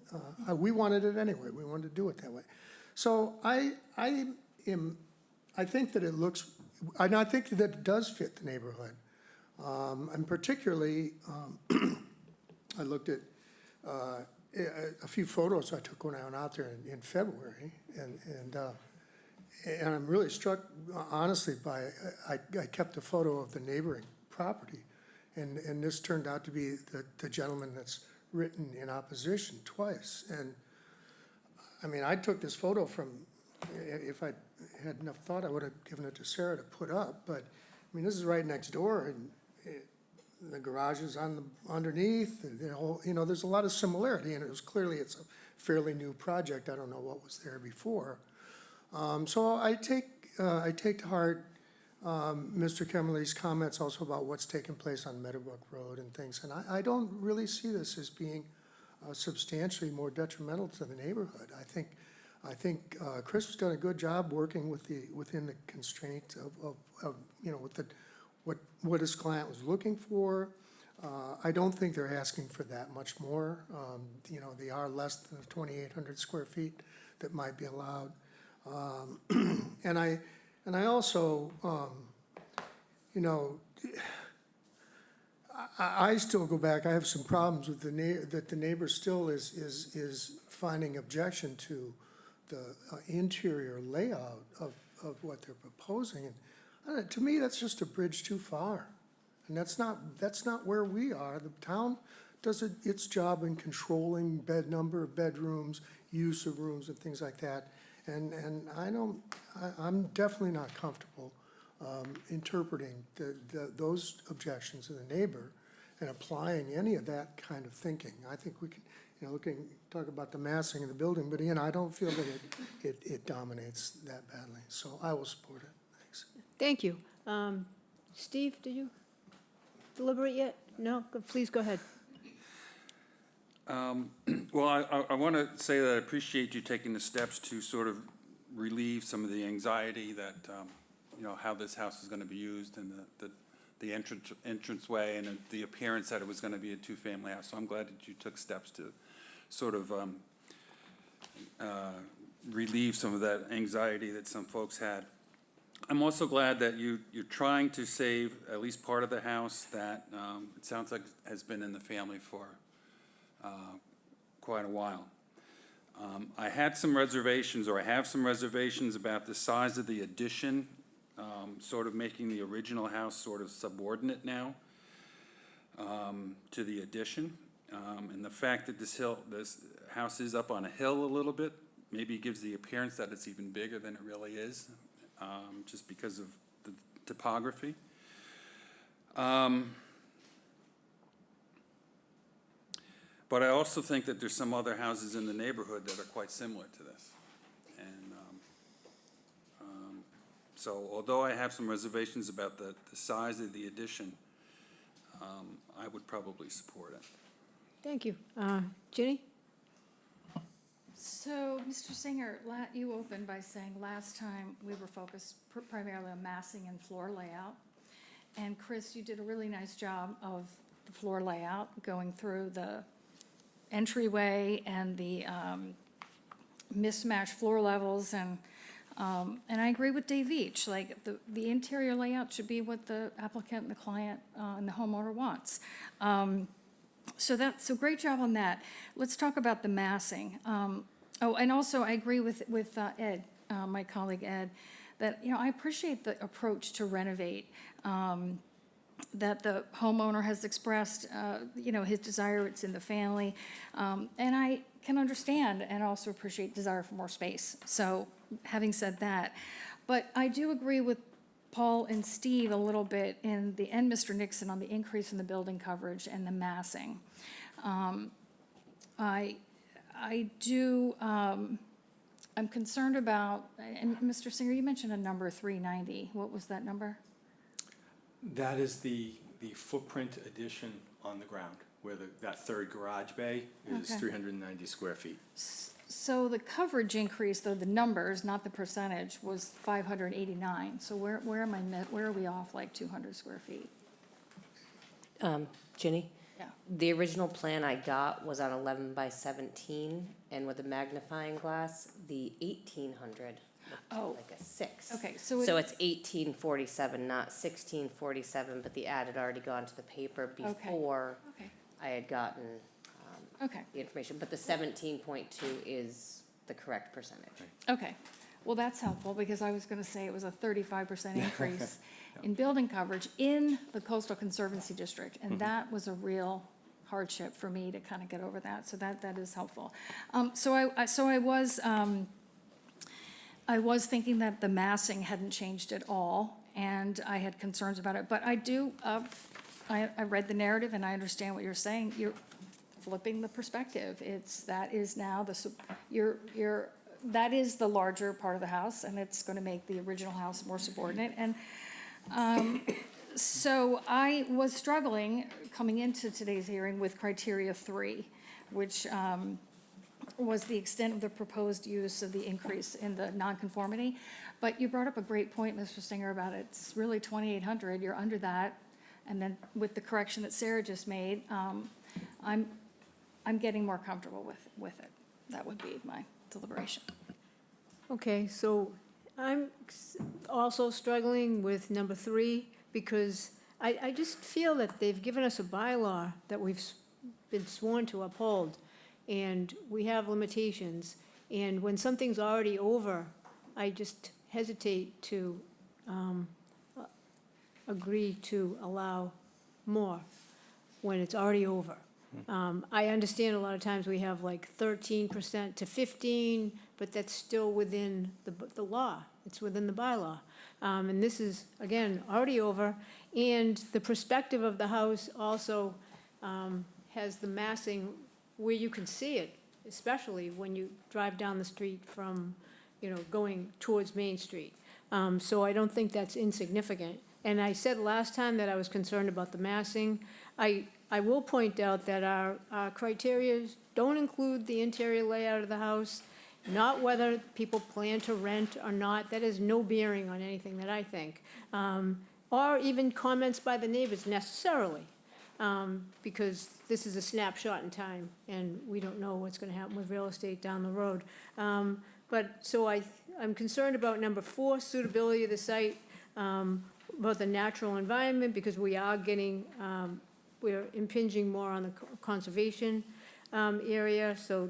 we wanted it anyway. We wanted to do it that way. So I think that it looks, and I think that it does fit the neighborhood. And particularly, I looked at a few photos I took when I went out there in February, and I'm really struck, honestly, by, I kept a photo of the neighboring property, and this turned out to be the gentleman that's written in opposition twice. And, I mean, I took this photo from, if I had enough thought, I would have given it to Sarah to put up, but, I mean, this is right next door, and the garage is underneath, and there's a lot of similarity, and it's a fairly new project. I don't know what was there before. So I take to heart Mr. Kemmerly's comments also about what's taking place on Meadowbrook Road and things, and I don't really see this as being substantially more detrimental to the neighborhood. I think Chris has done a good job working within the constraint of what his client was looking for. I don't think they're asking for that much more. They are less than the 2,800 square feet that might be allowed. And I also, I still go back, I have some problems with that the neighbor still is finding objection to the interior layout of what they're proposing. And to me, that's just a bridge too far. And that's not where we are. The town does its job in controlling number of bedrooms, use of rooms and things like that. And I'm definitely not comfortable interpreting those objections of the neighbor and applying any of that kind of thinking. I think we can, talk about the massing of the building, but again, I don't feel that it dominates that badly. So I will support it. Thanks. Thank you. Steve, did you deliberate yet? No? Please go ahead. Well, I want to say that I appreciate you taking the steps to sort of relieve some of the anxiety that, how this house is going to be used and the entranceway and the appearance that it was going to be a two-family house. So I'm glad that you took steps to sort of relieve some of that anxiety that some folks had. I'm also glad that you're trying to save at least part of the house that it sounds like has been in the family for quite a while. I had some reservations, or I have some reservations about the size of the addition, sort of making the original house sort of subordinate now to the addition. And the fact that this house is up on a hill a little bit, maybe gives the appearance that it's even bigger than it really is, just because of the topography. But I also think that there's some other houses in the neighborhood that are quite similar to this. And so although I have some reservations about the size of the addition, I would probably support it. Thank you. Ginny? So, Mr. Singer, you opened by saying last time we were focused primarily on massing and floor layout. And Chris, you did a really nice job of the floor layout, going through the entryway and the mismatched floor levels. And I agree with Dave Veach, like the interior layout should be what the applicant and the client and the homeowner wants. So great job on that. Let's talk about the massing. And also I agree with Ed, my colleague Ed, that, I appreciate the approach to renovate, that the homeowner has expressed, his desire, it's in the family. And I can understand and also appreciate desire for more space. So having said that, but I do agree with Paul and Steve a little bit and Mr. Nixon on the increase in the building coverage and the massing. I do, I'm concerned about, and Mr. Singer, you mentioned a number 390. What was that number? That is the footprint addition on the ground. where that third garage bay is Okay. 390 square feet. So the coverage increase, though, the numbers, not the percentage, was 589. So where am I, where are we off like 200 square feet? Ginny? Yeah. The original plan I got was on 11 by 17, and with a magnifying glass, the 1800 Oh. looked like a 6. Okay, so So it's 1847, not 1647, but the ad had already gone to the paper before Okay, I had gotten okay, the information. But the 17.2 is the correct percentage. okay. Well, that's helpful, because I was gonna say it was a 35% increase in building coverage in the Coastal Conservancy District, and that was a real hardship for me to kind of get over that, so that is helpful. So I was thinking that the massing hadn't changed at all, and I had concerns about it, but I do, I read the narrative and I understand what you're saying. You're flipping the perspective. That is now that is the larger part of the house, and it's gonna make the original house more subordinate. And, so I was struggling coming into today's hearing with criteria 3, which, was the extent of the proposed use of the increase in the nonconformity. But you brought up a great point, Mr. Singer, about it's really 2,800, you're under that. And then with the correction that Sarah just made, I'm getting more comfortable with it. That would be my deliberation. Okay, so I'm also struggling with number 3, because I just feel that they've given us a bylaw that we've been sworn to uphold, and we have limitations, and when something's already over, I just hesitate to agree to allow more when it's already over. I understand a lot of times we have like 13% to 15, but that's still within the law. It's within the bylaw. And this is, again, already over. And the perspective of the house also has the massing where you can see it, especially when you drive down the street from, going towards Main Street. So I don't think that's insignificant. And I said last time that I was concerned about the massing. I will point out that our criteria don't include the interior layout of the house, not whether people plan to rent or not. That has no bearing on anything that I think, or even comments by the neighbors necessarily, because this is a snapshot in time, and we don't know what's going to happen with real estate down the road. So I'm concerned about number 4, suitability of the site, about the natural environment, because we are getting, we're impinging more on the conservation area, so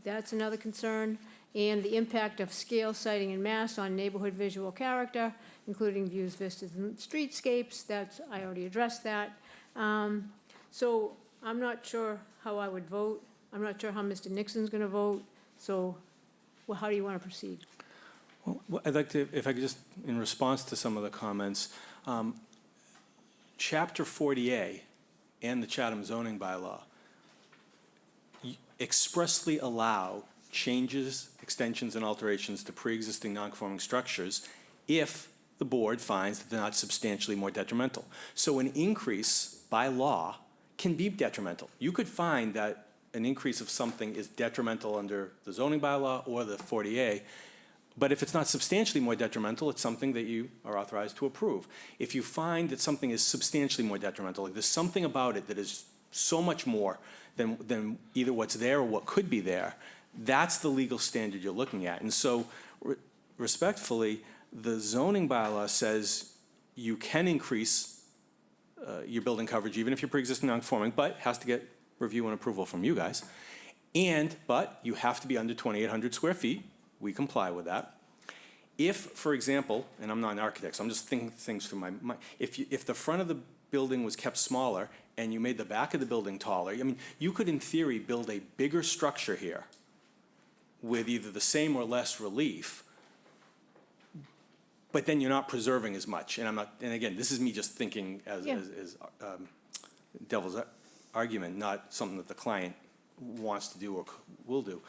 that's another concern. And the impact of scale, siting, and mass on neighborhood visual character, including views, vistas, and streetscapes. I already addressed that. So I'm not sure how I would vote. I'm not sure how Mr. Nixon's gonna vote. So, well, how do you want to proceed? Well, I'd like to, if I could just, in response to some of the comments, Chapter 40A and the Chatham zoning bylaw expressly allow changes, extensions, and alterations to pre-existing non-conforming structures if the board finds that they're not substantially more detrimental. So an increase by law can be detrimental. You could find that an increase of something is detrimental under the zoning bylaw or the 40A, but if it's not substantially more detrimental, it's something that you are authorized to approve. If you find that something is substantially more detrimental, like there's something about it that is so much more than either what's there or what could be there, that's the legal standard you're looking at. And so, respectfully, the zoning bylaw says you can increase your building coverage even if you're pre-existing non-conforming, but has to get review and approval from you guys. But you have to be under 2,800 square feet. We comply with that. If, for example, and I'm not an architect, so I'm just thinking things through my mind. If the front of the building was kept smaller and you made the back of the building taller, I mean, you could in theory build a bigger structure here with either the same or less relief, but then you're not preserving as much. And again, this is me just thinking as devil's argument, not something that the client wants to do or will do.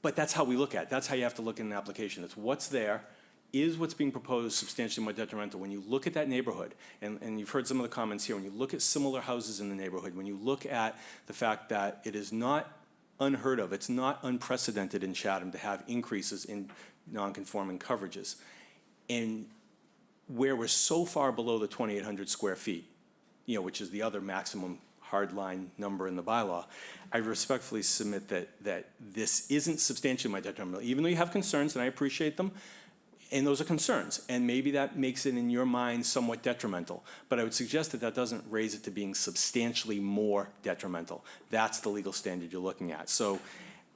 But that's how we look at it. That's how you have to look in an application. It's what's there, is what's being proposed substantially more detrimental? When you look at that neighborhood, and you've heard some of the comments here, when you look at similar houses in the neighborhood, when you look at the fact that it is not unheard of, it's not unprecedented in Chatham to have increases in non-conforming coverages, and where we're so far below the 2,800 square feet, you know, which is the other maximum hardline number in the bylaw, I respectfully submit that this isn't substantially more detrimental, even though you have concerns, and I appreciate them, and those are concerns, and maybe that makes it in your mind somewhat detrimental, but I would suggest that that doesn't raise it to being substantially more detrimental. That's the legal standard you're looking at. So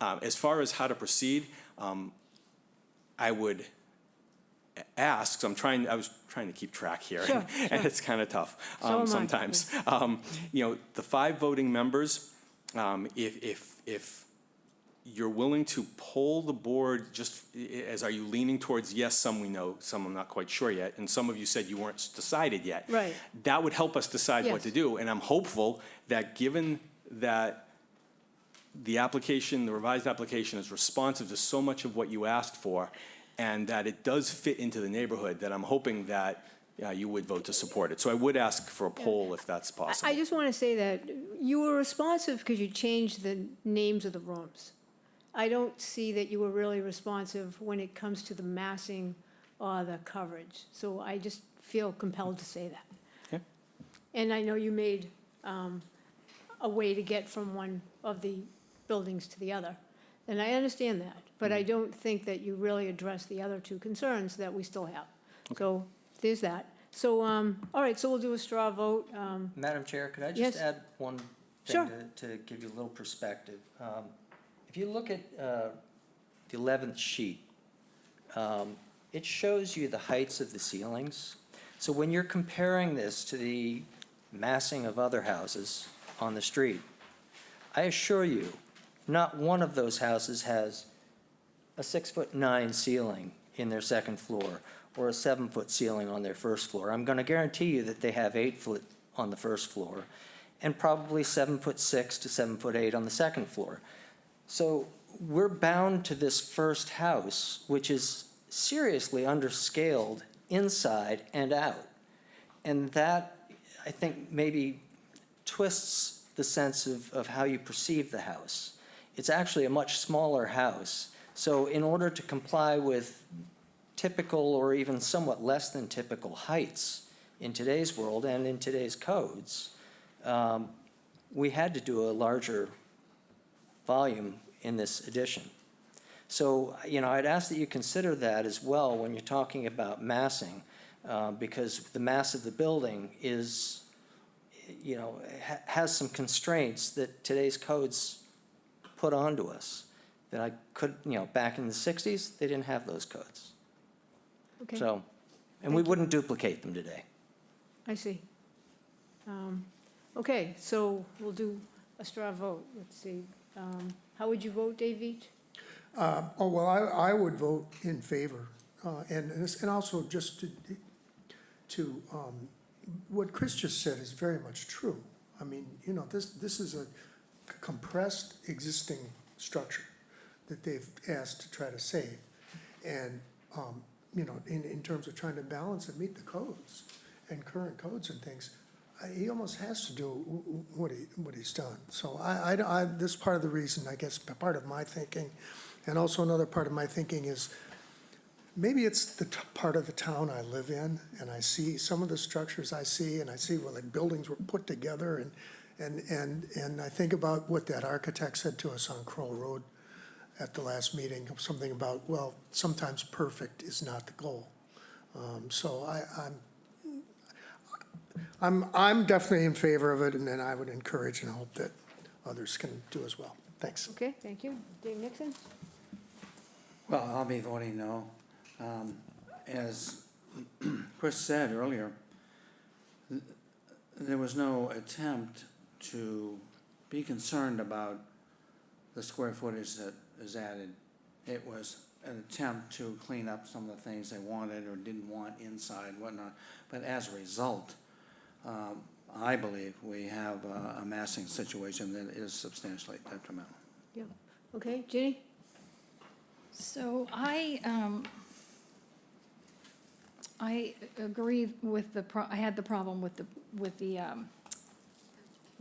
as far as how to proceed, I would ask, I was trying to keep track here, Sure, and it's kind of tough So am I. sometimes. You know, the 5 voting members, if you're willing to poll the board, just as are you leaning towards yes, some we know, some I'm not quite sure yet, and some of you said you weren't decided yet. Right. That would help us decide what Yes. to do, and I'm hopeful that given that the application, the revised application is responsive to so much of what you asked for, and that it does fit into the neighborhood, that I'm hoping that you would vote to support it. So I would ask for a poll if that's possible. I just want to say that you were responsive because you changed the names of the rooms. I don't see that you were really responsive when it comes to the massing or the coverage. So I just feel compelled to say that. Okay. And I know you made a way to get from one of the buildings to the other. And I understand that, but I don't think that you really addressed the other 2 concerns that we still have. So there's that. So, all right, so we'll do a straw vote. Madam Chair, could I Yes. just add one Sure. thing to give you a little perspective? If you look at the 11th sheet, it shows you the heights of the ceilings. So when you're comparing this to the massing of other houses on the street, I assure you, not one of those houses has a 6'9" ceiling in their second floor or a 7-foot ceiling on their first floor. I'm going to guarantee you that they have 8-foot on the first floor and probably 7'6" to 7'8" on the second floor. So we're bound to this first house, which is seriously underscaled inside and out. And that, I think, maybe twists the sense of how you perceive the house. It's actually a much smaller house. So in order to comply with typical or even somewhat less than typical heights in today's world and in today's codes, we had to do a larger volume in this addition. So, you know, I'd ask that you consider that as well when you're talking about massing, because the mass of the building is, you know, has some constraints that today's codes put onto us that I could, you know, back in the 60s, they didn't have those codes. Okay, So, and we wouldn't duplicate them today. I see. Okay, so we'll do a straw vote. Let's see. How would you vote, Dave Veach? Well, I would vote in favor. And also just to what Chris just said is very much true. I mean, you know, this is a compressed existing structure that they've asked to try to save. And, you know, in terms of trying to balance and meet the codes and current codes and things, he almost has to do what he's done. So this is part of the reason, I guess, part of my thinking. And also another part of my thinking is maybe it's the part of the town I live in, and I see some of the structures I see, and I see where like buildings were put together, and I think about what that architect said to us on Crow Road at the last meeting, something about, well, sometimes perfect is not the goal. So I'm definitely in favor of it, and then I would encourage and hope that others can do as well. Thanks. Okay, thank you. Dave Nixon? Well, I'll be voting no. As Chris said earlier, there was no attempt to be concerned about the square footage that is added. It was an attempt to clean up some of the things they wanted or didn't want inside, whatnot. But as a result, I believe we have a massing situation that is substantially detrimental. Yeah. Okay, Ginny? So I agree with I had the problem with the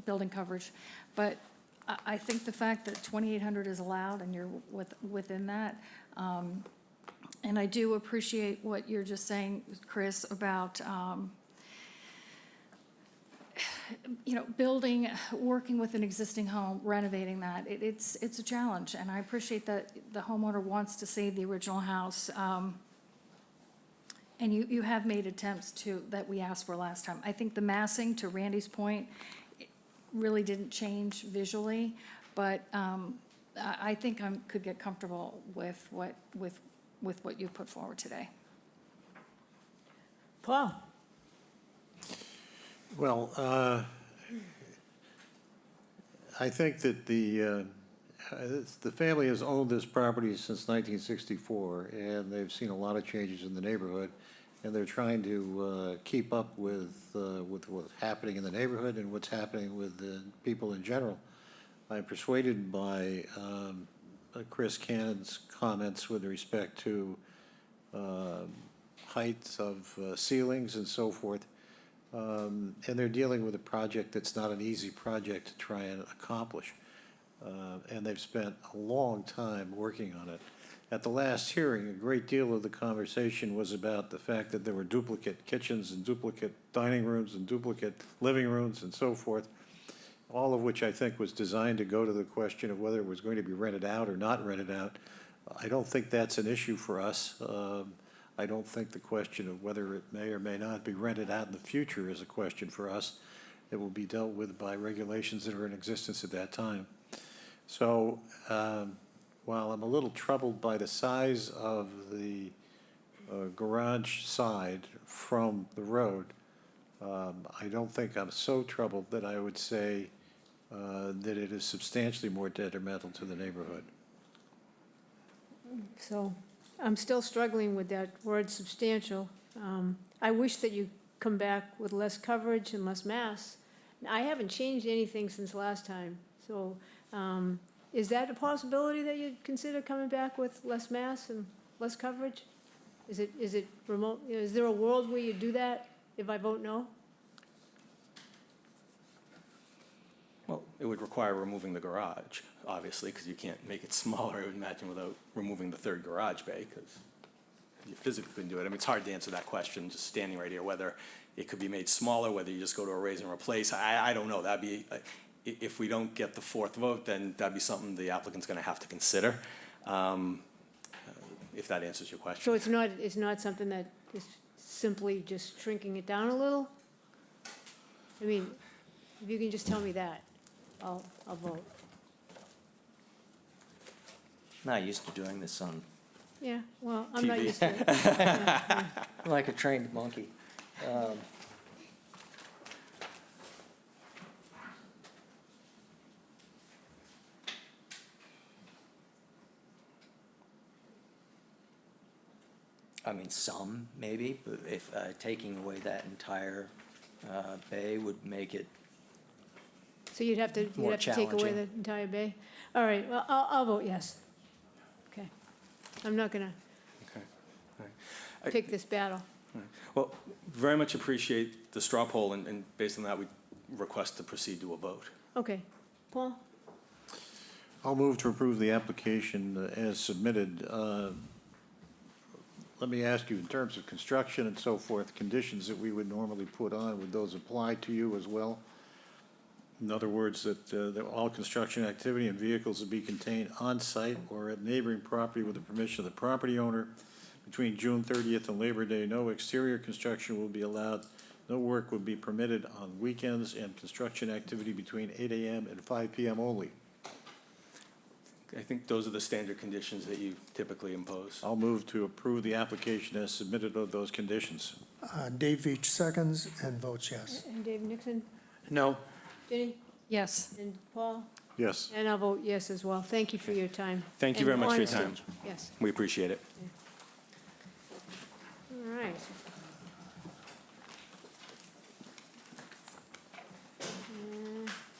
building coverage, but I think the fact that 2,800 is allowed and you're within that, and I do appreciate what you're just saying, Chris, about, building, working with an existing home, renovating that. It's a challenge, and I appreciate that the homeowner wants to save the original house. And you have made attempts that we asked for last time. I think the massing, to Randy's point, it really didn't change visually, but I think I could get comfortable with what you put forward today. Paul? Well, I think that the family has owned this property since 1964, and they've seen a lot of changes in the neighborhood, and they're trying to keep up with what's happening in the neighborhood and what's happening with the people in general. I'm persuaded by Chris Cannon's comments with respect to heights of ceilings and so forth. And they're dealing with a project that's not an easy project to try and accomplish. And they've spent a long time working on it. At the last hearing, a great deal of the conversation was about the fact that there were duplicate kitchens and duplicate dining rooms and duplicate living rooms and so forth, all of which I think was designed to go to the question of whether it was going to be rented out or not rented out. I don't think that's an issue for us. I don't think the question of whether it may or may not be rented out in the future is a question for us. It will be dealt with by regulations that are in existence at that time. So while I'm a little troubled by the size of the garage side from the road, I don't think I'm so troubled that I would say that it is substantially more detrimental to the neighborhood. So I'm still struggling with that word substantial. I wish that you come back with less coverage and less mass. I haven't changed anything since last time, so is that a possibility that you'd consider coming back with less mass and less coverage? Is it remote, is there a world where you do that if I vote no? Well, it would require removing the garage, obviously, because you can't make it smaller, I would imagine, without removing the third garage bay, because you physically couldn't do it. I mean, it's hard to answer that question, just standing right here, whether it could be made smaller, whether you just go to a raise and replace. I don't know. That'd be, if we don't get the fourth vote, then that'd be something the applicant's going to have to consider, if that answers your question. So it's not something that is simply just shrinking it down a little? I mean, if you can just tell me that, I'll vote. Not used to doing this on, Yeah, well, I'm not TV. used to it. Yeah. like a trained monkey. I mean, some maybe, but if taking away that entire bay would make it, So you'd have to take away challenging. the entire bay? All right, well, I'll vote yes. Okay. I'm not gonna Okay. All right. pick this battle. Well, very much appreciate the straw poll, and based on that, we request to proceed to a vote. Okay. Paul? I'll move to approve the application as submitted. Let me ask you, in terms of construction and so forth, conditions that we would normally put on, would those apply to you as well? In other words, that all construction activity and vehicles will be contained on-site or at neighboring property with the permission of the property owner. Between June 30th and Labor Day, no exterior construction will be allowed. No work will be permitted on weekends, and construction activity between 8 a.m. and 5 p.m. only. I think those are the standard conditions that you typically impose. I'll move to approve the application as submitted of those conditions. Dave Veach seconds and votes yes. And Dave Nixon? No, Jenny? Yes. And Paul? Yes. And I'll vote yes as well. Thank you for your time. Thank you and very much for your honesty. time. Yes. We appreciate it. All right.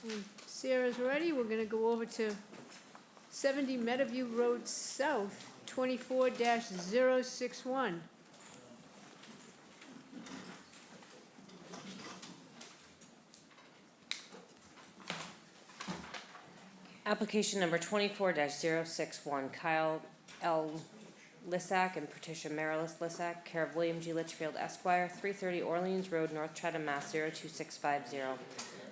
When Sarah's ready, we're gonna go over to 70 Meadowview Road South, 24-061. Application number 24-061, Kyle L. Lissack and Patricia Marilis Lissack, care of William G. Litchfield Esquire, 330 Orleans Road, North Chatham, Mass. 02650.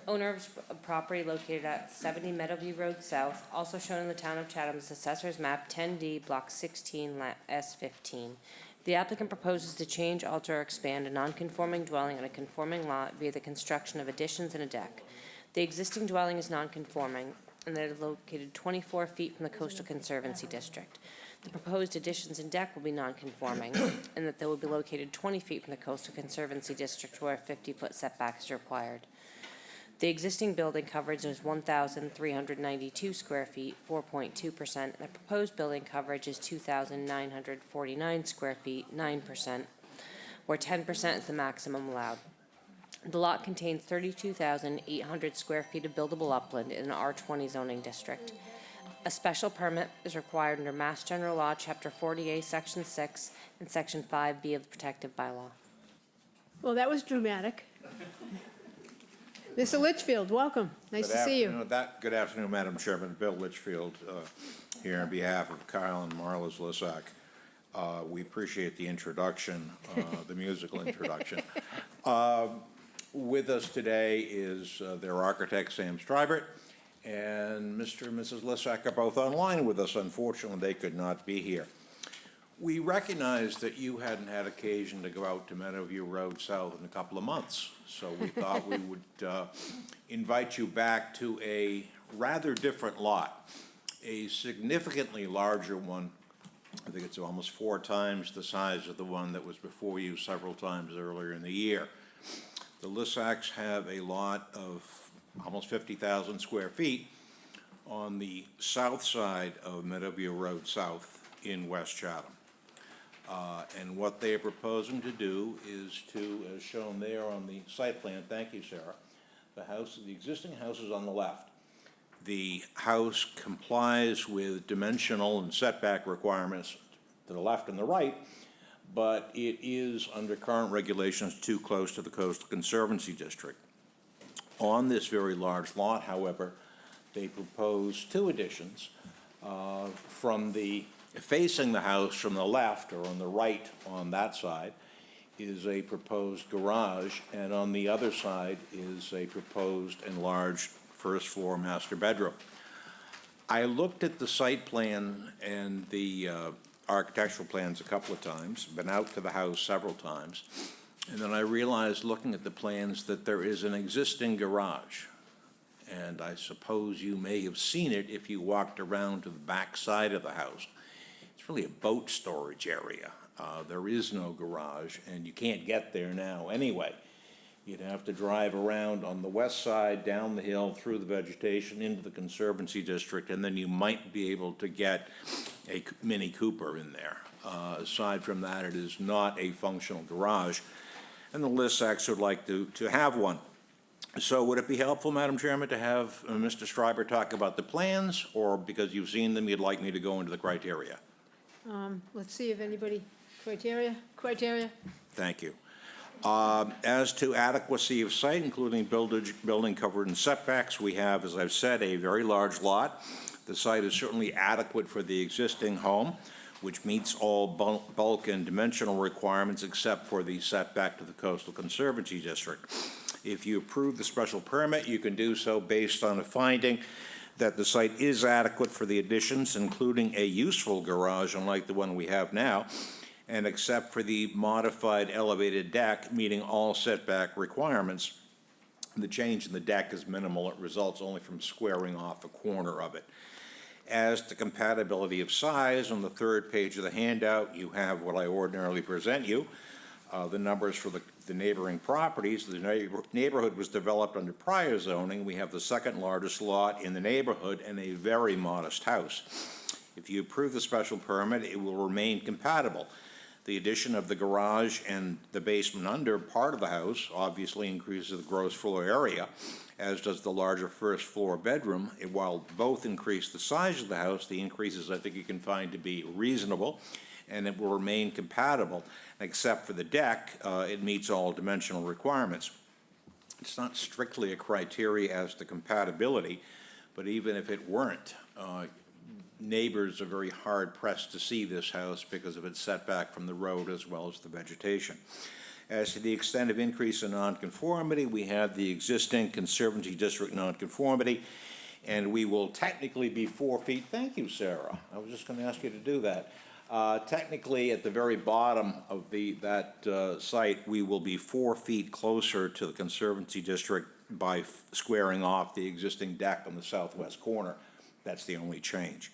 Owner of property located at 70 Meadowview Road South, also shown in the town of Chatham's Assessor's Map 10D, Block 16, Lot S15. The applicant proposes to change, alter, or expand a non-conforming dwelling on a conforming lot via the construction of additions and a deck. The existing dwelling is non-conforming, and that it is located 24 feet from the Coastal Conservancy District. The proposed additions and deck will be non-conforming, and that they will be located 20 feet from the Coastal Conservancy District where a 50-foot setback is required. The existing building coverage is 1,392 square feet, 4.2%, and the proposed building coverage is 2,949 square feet, 9%, where 10% is the maximum allowed. The lot contains 32,800 square feet of buildable upland in an R20 zoning district. A special permit is required under Mass General Law, Chapter 40A, Section 6, and Section 5B of the Protective Bylaw. Well, that was dramatic. Mr. Litchfield, welcome. Nice to see you. Good afternoon, Madam Chairman. Bill Litchfield, here on behalf of Kyle and Marla's Lissack. We appreciate the introduction, the musical introduction. With us today is their architect, Sam Stribert, and Mr. and Mrs. Lissack are both online with us. Unfortunately, they could not be here. We recognize that you hadn't had occasion to go out to Meadowview Road South in a couple of months, so we thought we would invite you back to a rather different lot, a significantly larger one. I think it's almost 4 times the size of the one that was before you several times earlier in the year. The Lissacks have a lot of almost 50,000 square feet on the south side of Meadowview Road South in West Chatham. And what they are proposing to do is to, as shown there on the site plan, thank you, Sarah, the existing house is on the left. The house complies with dimensional and setback requirements to the left and the right, but it is, under current regulations, too close to the Coastal Conservancy District. On this very large lot, however, they propose 2 additions facing the house from the left, or on the right on that side, is a proposed garage, and on the other side is a proposed enlarged first-floor master bedroom. I looked at the site plan and the architectural plans a couple of times, been out to the house several times, and then I realized, looking at the plans, that there is an existing garage. And I suppose you may have seen it if you walked around to the back side of the house. It's really a boat storage area. There is no garage, and you can't get there now anyway. You'd have to drive around on the west side, down the hill, through the vegetation, into the Conservancy District, and then you might be able to get a Mini Cooper in there. Aside from that, it is not a functional garage, and the Lissacks would like to have one. So would it be helpful, Madam Chairman, to have Mr. Stribert talk about the plans, or because you've seen them, you'd like me to go into the criteria? Let's see if anybody, criteria? Thank you. As to adequacy of site, including building cover and setbacks, we have, as I've said, a very large lot. The site is certainly adequate for the existing home, which meets all bulk and dimensional requirements except for the setback to the Coastal Conservancy District. If you approve the special permit, you can do so based on a finding that the site is adequate for the additions, including a useful garage, unlike the one we have now, and except for the modified elevated deck meeting all setback requirements. The change in the deck is minimal. It results only from squaring off a corner of it. As to compatibility of size, on the 3rd page of the handout, you have what I ordinarily present you, the numbers for the neighboring properties. The neighborhood was developed under prior zoning. We have the 2nd largest lot in the neighborhood and a very modest house. If you approve the special permit, it will remain compatible. The addition of the garage and the basement under part of the house obviously increases the gross floor area, as does the larger first-floor bedroom. While both increase the size of the house, the increases I think you can find to be reasonable, and it will remain compatible. Except for the deck, it meets all dimensional requirements. It's not strictly a criteria as to compatibility, But even if it weren't, neighbors are very hard pressed to see this house because of its setback from the road as well as the vegetation. As to the extent of increase in nonconformity, we have the existing Conservancy District nonconformity, and we will technically be 4 feet. Thank you, Sarah. I was just going to ask you to do that. Technically, at the very bottom of that site, we will be 4 feet closer to the Conservancy District by squaring off the existing deck on the southwest corner. That's the only change.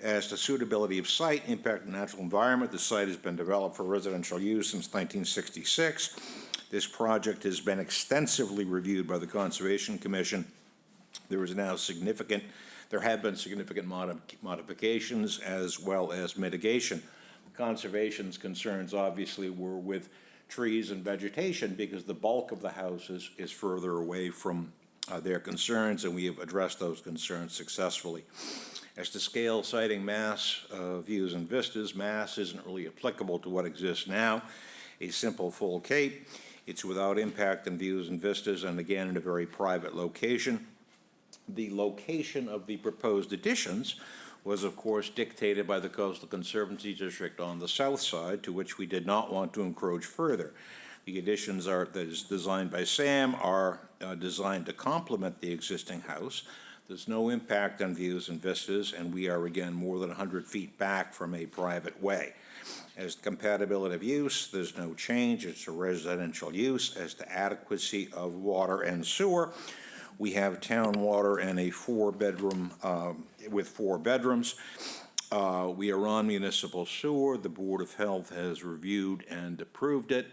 As to suitability of site, impact on natural environment, the site has been developed for residential use since 1966. This project has been extensively reviewed by the Conservation Commission. There have been significant modifications as well as mitigation. Conservation's concerns obviously were with trees and vegetation because the bulk of the house is further away from their concerns, and we have addressed those concerns successfully. As to scale, siting, mass, views and vistas, mass isn't really applicable to what exists now. A simple full cape. It's without impact on views and vistas, and again, in a very private location. The location of the proposed additions was, of course, dictated by the Coastal Conservancy District on the south side, to which we did not want to encroach further. The additions that is designed by Sam are designed to complement the existing house. There's no impact on views and vistas, and we are, again, more than 100 feet back from a private way. As to compatibility of use, there's no change. It's a residential use. As to adequacy of water and sewer, we have town water and a 4-bedroom with 4 bedrooms. We are on municipal sewer. The Board of Health has reviewed and approved it.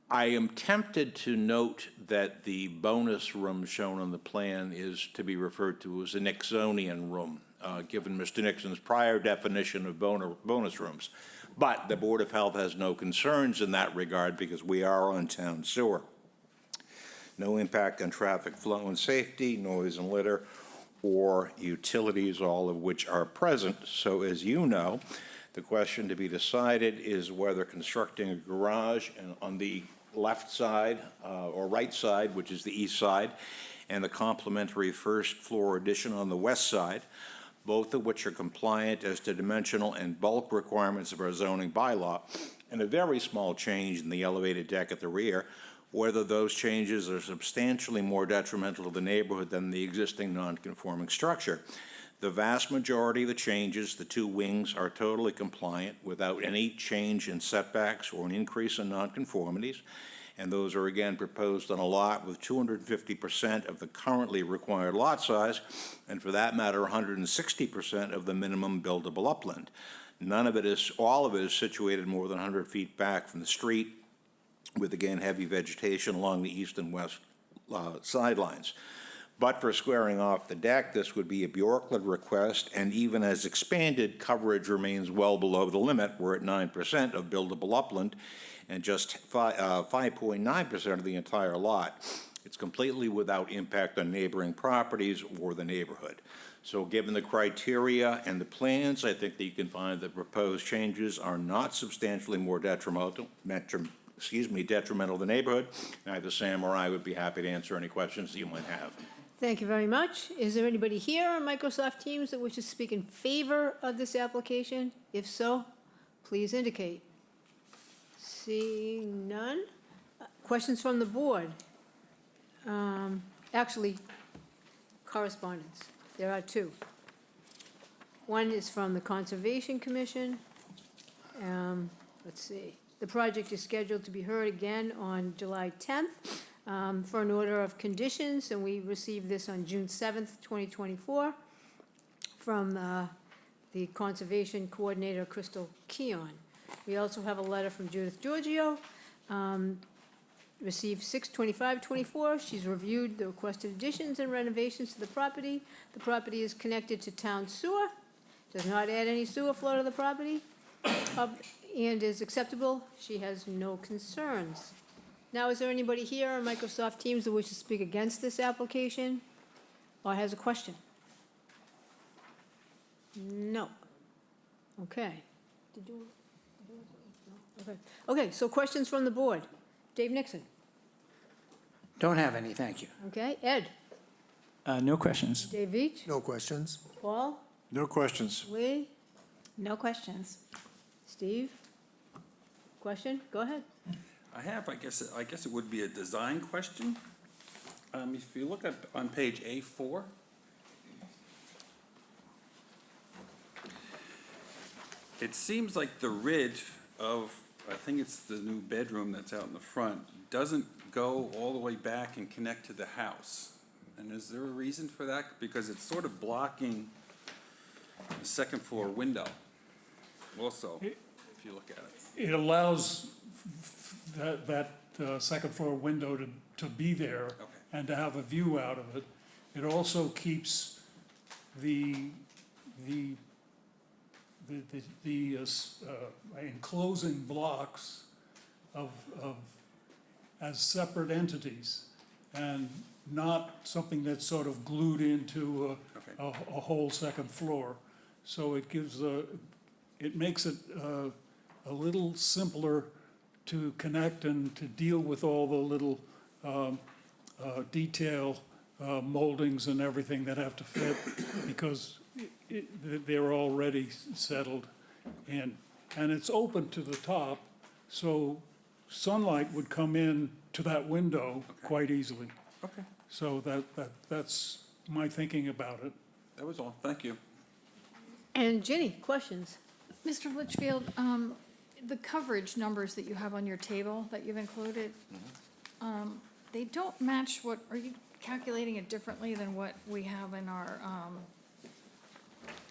I am tempted to note that the bonus room shown on the plan is to be referred to as a Nixonian room, given Mr. Nixon's prior definition of bonus rooms. But the Board of Health has no concerns in that regard because we are on town sewer. No impact on traffic flow and safety, noise and litter, or utilities, all of which are present. So as you know, the question to be decided is whether constructing a garage on the left side or right side, which is the east side, and the complementary first floor addition on the west side, both of which are compliant as to dimensional and bulk requirements of our zoning bylaw, and a very small change in the elevated deck at the rear, whether those changes are substantially more detrimental to the neighborhood than the existing non-conforming structure. The vast majority of the changes, the 2 wings, are totally compliant without any change in setbacks or an increase in nonconformities, and those are again proposed on a lot with 250% of the currently required lot size, and for that matter, 160% of the minimum buildable upland. All of it is situated more than 100 feet back from the street, with again heavy vegetation along the east and west sidelines. But for squaring off the deck, this would be a Bjorkland request, and even as expanded, coverage remains well below the limit. We're at 9% of buildable upland and just 5.9% of the entire lot. It's completely without impact on neighboring properties or the neighborhood. So given the criteria and the plans, I think that you can find that proposed changes are not substantially more detrimental to the neighborhood. Neither Sam or I would be happy to answer any questions that you might have. Thank you very much. Is there anybody here on Microsoft Teams that wishes to speak in favor of this application? If so, please indicate. Seeing none. Questions from the board? Actually, correspondence. There are 2. One is from the Conservation Commission. Let's see. The project is scheduled to be heard again on July 10th for an order of conditions, and we received this on June 7th, 2024, from the Conservation Coordinator, Crystal Keon. We also have a letter from Judith Giorgio, received 6/25/24. She's reviewed the requested additions and renovations to the property. The property is connected to town sewer, does not add any sewer flow to the property, and is acceptable. She has no concerns. Now, is there anybody here on Microsoft Teams that wishes to speak against this application or has a question? No. Okay. Did you? No? Okay. Okay, so questions from the board. Dave Nixon. Don't have any, thank you. Okay, Ed. No questions. Dave Veach, No questions. Paul, No questions. Lee, No questions. Steve? Question? Go ahead. I have, I guess it would be a design question. If you look at, on page A4, it seems like the ridge of, I think it's the new bedroom that's out in the front, doesn't go all the way back and connect to the house. And is there a reason for that? Because it's sort of blocking the second floor window also, if you look at it. It allows that second floor window to be there and to have a view out of it. It also keeps the enclosing blocks of as separate entities and not something that's sort of glued into a whole second floor. So it gives it makes it a little simpler to connect and to deal with all the little detail moldings and everything that have to fit because they're already settled in. And it's open to the top, so sunlight would come in to that window quite easily. Okay. So that's my thinking about it. That was all. Thank you. And Ginny, questions? Mr. Litchfield, the coverage numbers that you have on your table that you've included, they don't match what, are you calculating it differently than what we have in our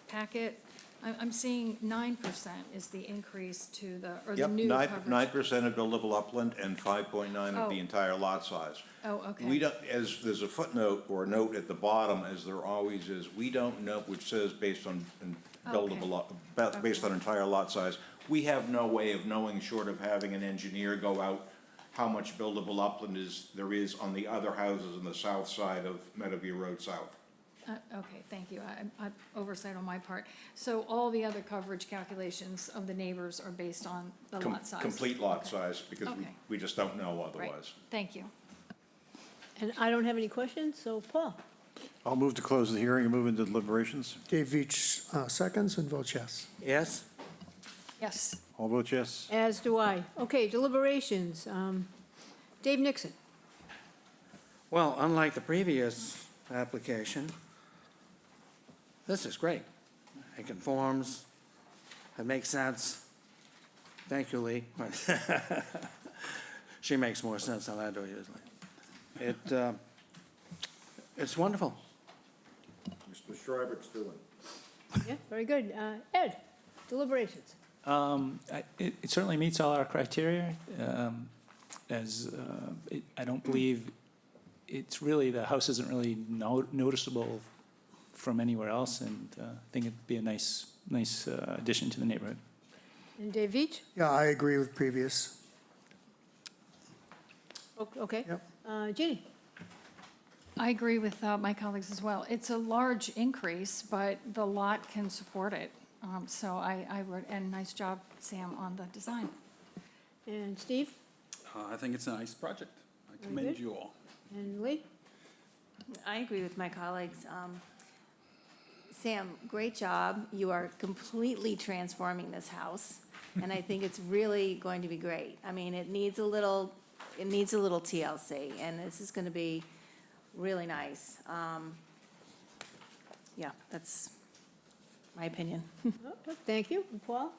packet? I'm seeing 9% is the increase to the, or the Yep, new coverage. 9% of buildable upland and 5.9 of the Oh. entire lot size. Oh, okay. We don't, as, there's a footnote or a note at the bottom, as there always is, we don't know, which says based on buildable, based on entire lot size. We have no way of knowing, short of having an engineer go out, how much buildable upland there is on the other houses on the south side of Meadowview Road South. Okay, thank you. I oversight on my part. So all the other coverage calculations of the neighbors are based on the lot size? Complete lot size, because Okay. we just don't know Right, otherwise. thank you. And I don't have any questions, so Paul? I'll move to close the hearing and move into deliberations. Dave Veach seconds and votes yes. Yes? Yes. All vote yes. As do I. Okay, deliberations. Dave Nixon. Well, unlike the previous application, this is great. It conforms, it makes sense. Thank you, Lee. She makes more sense than I do usually. It's wonderful. Mr. Schreibert's doing. Yeah, very good. Ed, deliberations. It certainly meets all our criteria. I don't believe it's really, the house isn't really noticeable from anywhere else, and I think it'd be a nice addition to the neighborhood. And Dave Veach? Yeah, I agree with previous. Okay. Yep. Ginny? I agree with my colleagues as well. It's a large increase, but the lot can support it. So I would, and nice job, Sam, on the design. And Steve? I think it's a nice project. I Very commend good. you all. And Lee? I agree with my colleagues. Sam, great job. You are completely transforming this house, and I think it's really going to be great. I mean, it needs a little TLC, and this is going to be really nice. Yeah, that's my opinion. Thank you. And Paul?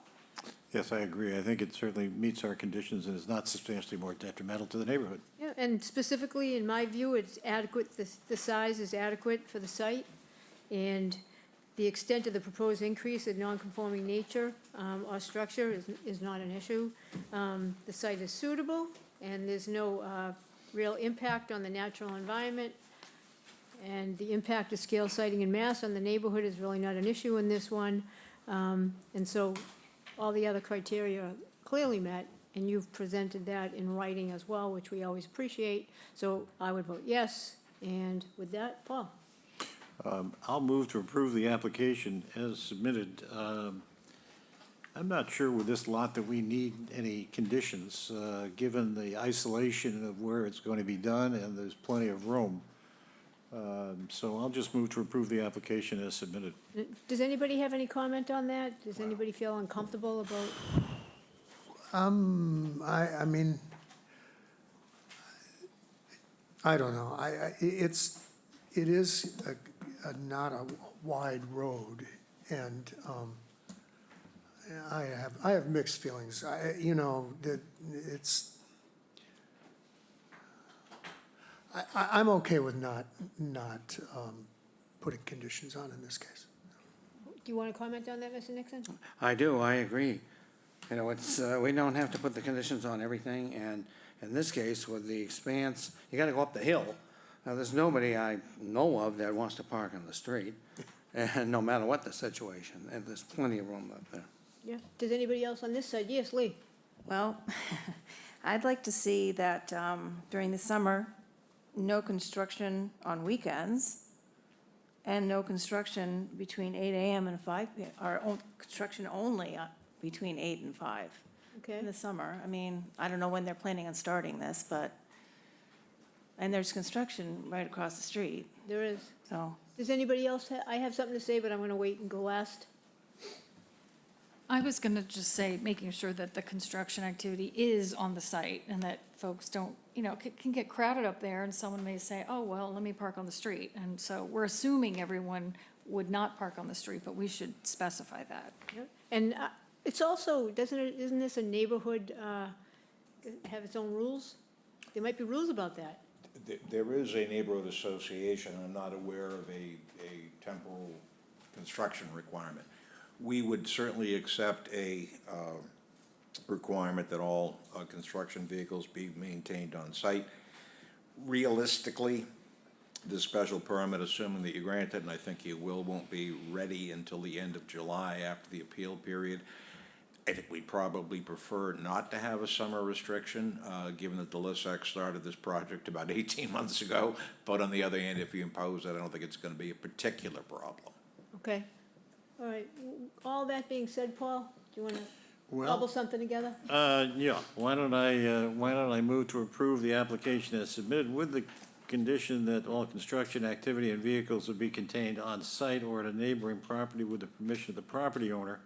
Yes, I agree. I think it certainly meets our conditions and is not substantially more detrimental to the neighborhood. Yeah, and specifically, in my view, it's adequate, the size is adequate for the site, and the extent of the proposed increase in non-conforming nature or structure is not an issue. The site is suitable, and there's no real impact on the natural environment, and the impact of scale siting and mass on the neighborhood is really not an issue in this one. And so all the other criteria are clearly met, and you've presented that in writing as well, which we always appreciate. So I would vote yes, and with that, Paul? I'll move to approve the application as submitted. I'm not sure with this lot that we need any conditions, given the isolation of where it's going to be done, and there's plenty of room. So I'll just move to approve the application as submitted. Does anybody have any comment on that? Does anybody feel uncomfortable about? I mean, I don't know. It is not a wide road, and I have mixed feelings. That I'm okay with not putting conditions on in this case. Do you want to comment on that, Mr. Nixon? I do, I agree. You know, it's, we don't have to put the conditions on everything, and in this case, with the expanse, you gotta go up the hill. Now, there's nobody I know of that wants to park on the street, and no matter what the situation, and there's plenty of room up there. Yeah. Does anybody else on this side? Yes, Lee? Well, I'd like to see that during the summer, no construction on weekends, and no construction between 8 AM and 5 PM, or construction only between 8 and 5 Okay. in the summer. I mean, I don't know when they're planning on starting this, but, and there's construction right across the street, There is. so. Does anybody else, I have something to say, but I'm going to wait and go last. I was gonna just say, making sure that the construction activity is on the site and that folks don't, can get crowded up there and someone may say, oh, well, let me park on the street. And so we're assuming everyone would not park on the street, but we should specify that. And it's also, isn't this a neighborhood, have its own rules? There might be rules about that. There is a neighborhood association. I'm not aware of a temporal construction requirement. We would certainly accept a requirement that all construction vehicles be maintained on site. Realistically, the special permit, assuming that you grant it, and I think you will, won't be ready until the end of July after the appeal period. I think we'd probably prefer not to have a summer restriction, given that the LISAC started this project about 18 months ago. But on the other hand, if you impose it, I don't think it's going to be a particular problem. Okay. All right. All that being said, Paul, do you want to Well, cobble something together? Yeah, why don't I move to approve the application as submitted with the condition that all construction activity and vehicles will be contained on site or at a neighboring property with the permission of the property owner,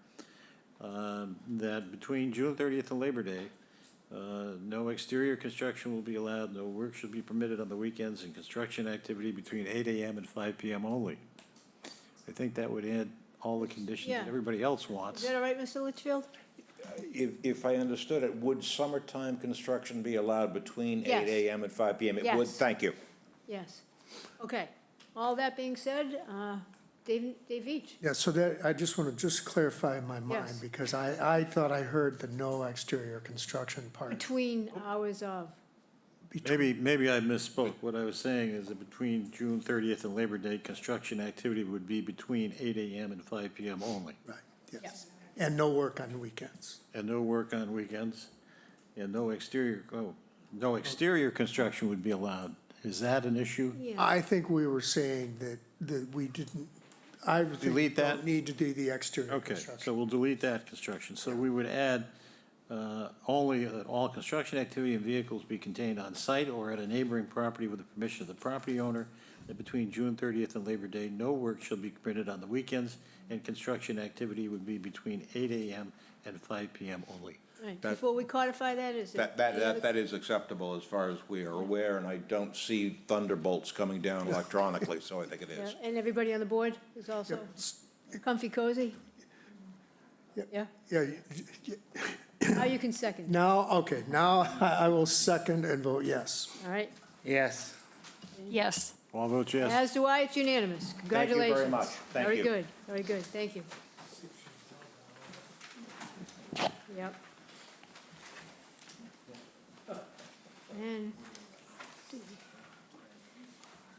that between June 30th and Labor Day, no exterior construction will be allowed, no work should be permitted on the weekends, and construction activity between 8 AM and 5 PM only. I think that would add all the conditions Yeah. that everybody else wants. Is that all right, Mr. Litchfield? If I understood it, would summertime construction be allowed between Yes. 8 AM and 5 PM? It would, Yes. thank you. Yes. Okay. All that being said, Dave Veach? Yeah, so that, I just want to clarify in my mind, Yes. because I thought I heard the no exterior construction part. Between hours of. Maybe I misspoke. What I was saying is that between June 30th and Labor Day, construction activity would be between 8 AM and 5 PM only. Right, yes. And no work on weekends. And no work on weekends, and no exterior construction would be allowed. Is that an issue? Yeah. I think we were saying that we didn't, I would think we Delete that? don't need to do the exterior Okay, construction. so we'll delete that construction. So we would add only that all construction activity and vehicles be contained on site or at a neighboring property with the permission of the property owner, that between June 30th and Labor Day, no work shall be permitted on the weekends, and construction activity would be between 8 AM and 5 PM only. All right. That- Before we codify that, is it? That is acceptable as far as we are aware, and I don't see thunderbolts coming down electronically, so I think it is. Yeah, and everybody on the board is also comfy cozy? Yep. Yeah? Yeah, Now you can second, now, okay, now I will second and vote yes. all right? Yes. Yes. All vote yes. As do I, it's unanimous. Thank you Congratulations. very much. Thank Very you. good, very good, thank you. Yep. And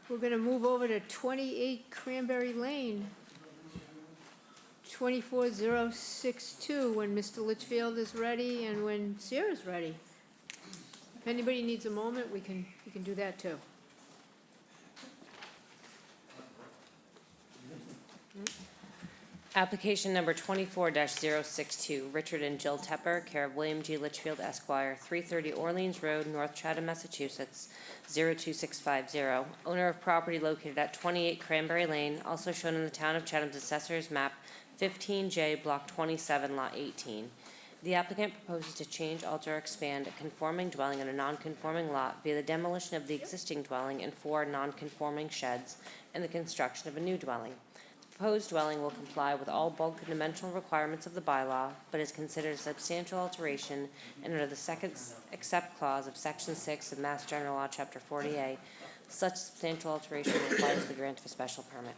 we're gonna move over to 28 Cranberry Lane, 24062, when Mr. Litchfield is ready and when Sarah's ready. If anybody needs a moment, we can do that too. Application number 24-062, Richard and Jill Tepper, care of William G. Litchfield Esquire, 330 Orleans Road, North Chatham, Massachusetts, 02650. Owner of property located at 28 Cranberry Lane, also shown in the Town of Chatham's Assessor's Map 15J, Block 27, Lot 18. The applicant proposes to change, alter, or expand a conforming dwelling in a non-conforming lot via the demolition of the existing dwelling and 4 non-conforming sheds and the construction of a new dwelling. The proposed dwelling will comply with all bulk and dimensional requirements of the bylaw, but is considered a substantial alteration and under the second except clause of Section 6 of Mass General Law, Chapter 40A, such substantial alteration requires the grant of a special permit.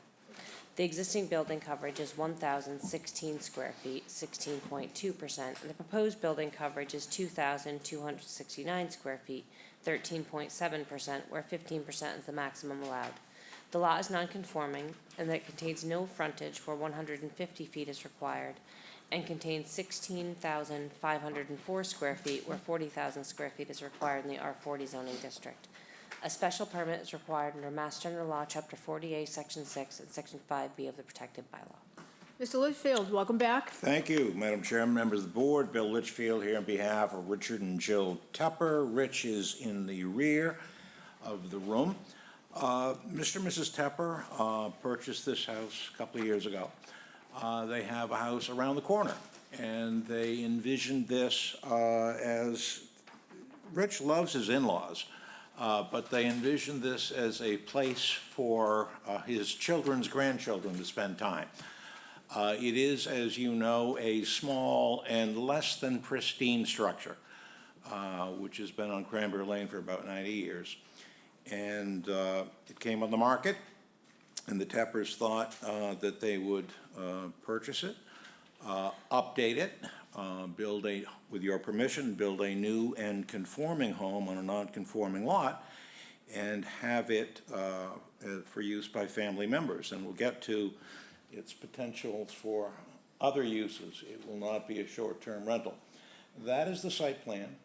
The existing building coverage is 1,016 square feet, 16.2%, and the proposed building coverage is 2,269 square feet, 13.7%, where 15% is the maximum allowed. The lot is non-conforming, and that it contains no frontage where 150 feet is required, and contains 16,504 square feet where 40,000 square feet is required in the R40 zoning district. A special permit is required under Mass General Law, Chapter 48, Section 6, and Section 5B of the protected bylaw. Mr. Litchfield, welcome back. Thank you, Madam Chairman, members of the board. Bill Litchfield here on behalf of Richard and Jill Tepper. Rich is in the rear of the room. Mr. and Mrs. Tepper purchased this house a couple of years ago. They have a house around the corner, and they envisioned this as, Rich loves his in-laws, but they envisioned this as a place for his children's grandchildren to spend time. It is, as you know, a small and less than pristine structure, which has been on Cranberry Lane for about 90 years. And it came on the market, and the Teppers thought that they would purchase it, update it, with your permission, build a new and conforming home on a non-conforming lot, and have it for use by family members. And we'll get to its potential for other uses. It will not be a short-term rental. That is the site plan.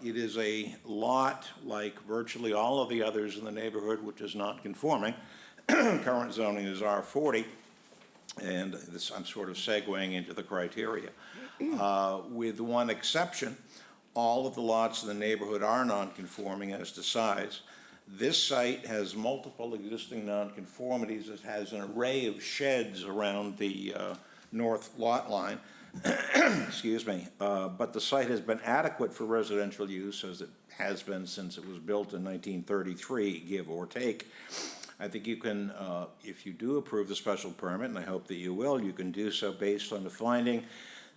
It is a lot like virtually all of the others in the neighborhood, which is not conforming. Current zoning is R40, and this, I'm sort of segueing into the criteria. With one exception, all of the lots in the neighborhood are non-conforming as to size. This site has multiple existing nonconformities. It has an array of sheds around the north lot line. Excuse me, but the site has been adequate for residential use, as it has been since it was built in 1933, give or take. I think you can, if you do approve the special permit, and I hope that you will, you can do so based on the finding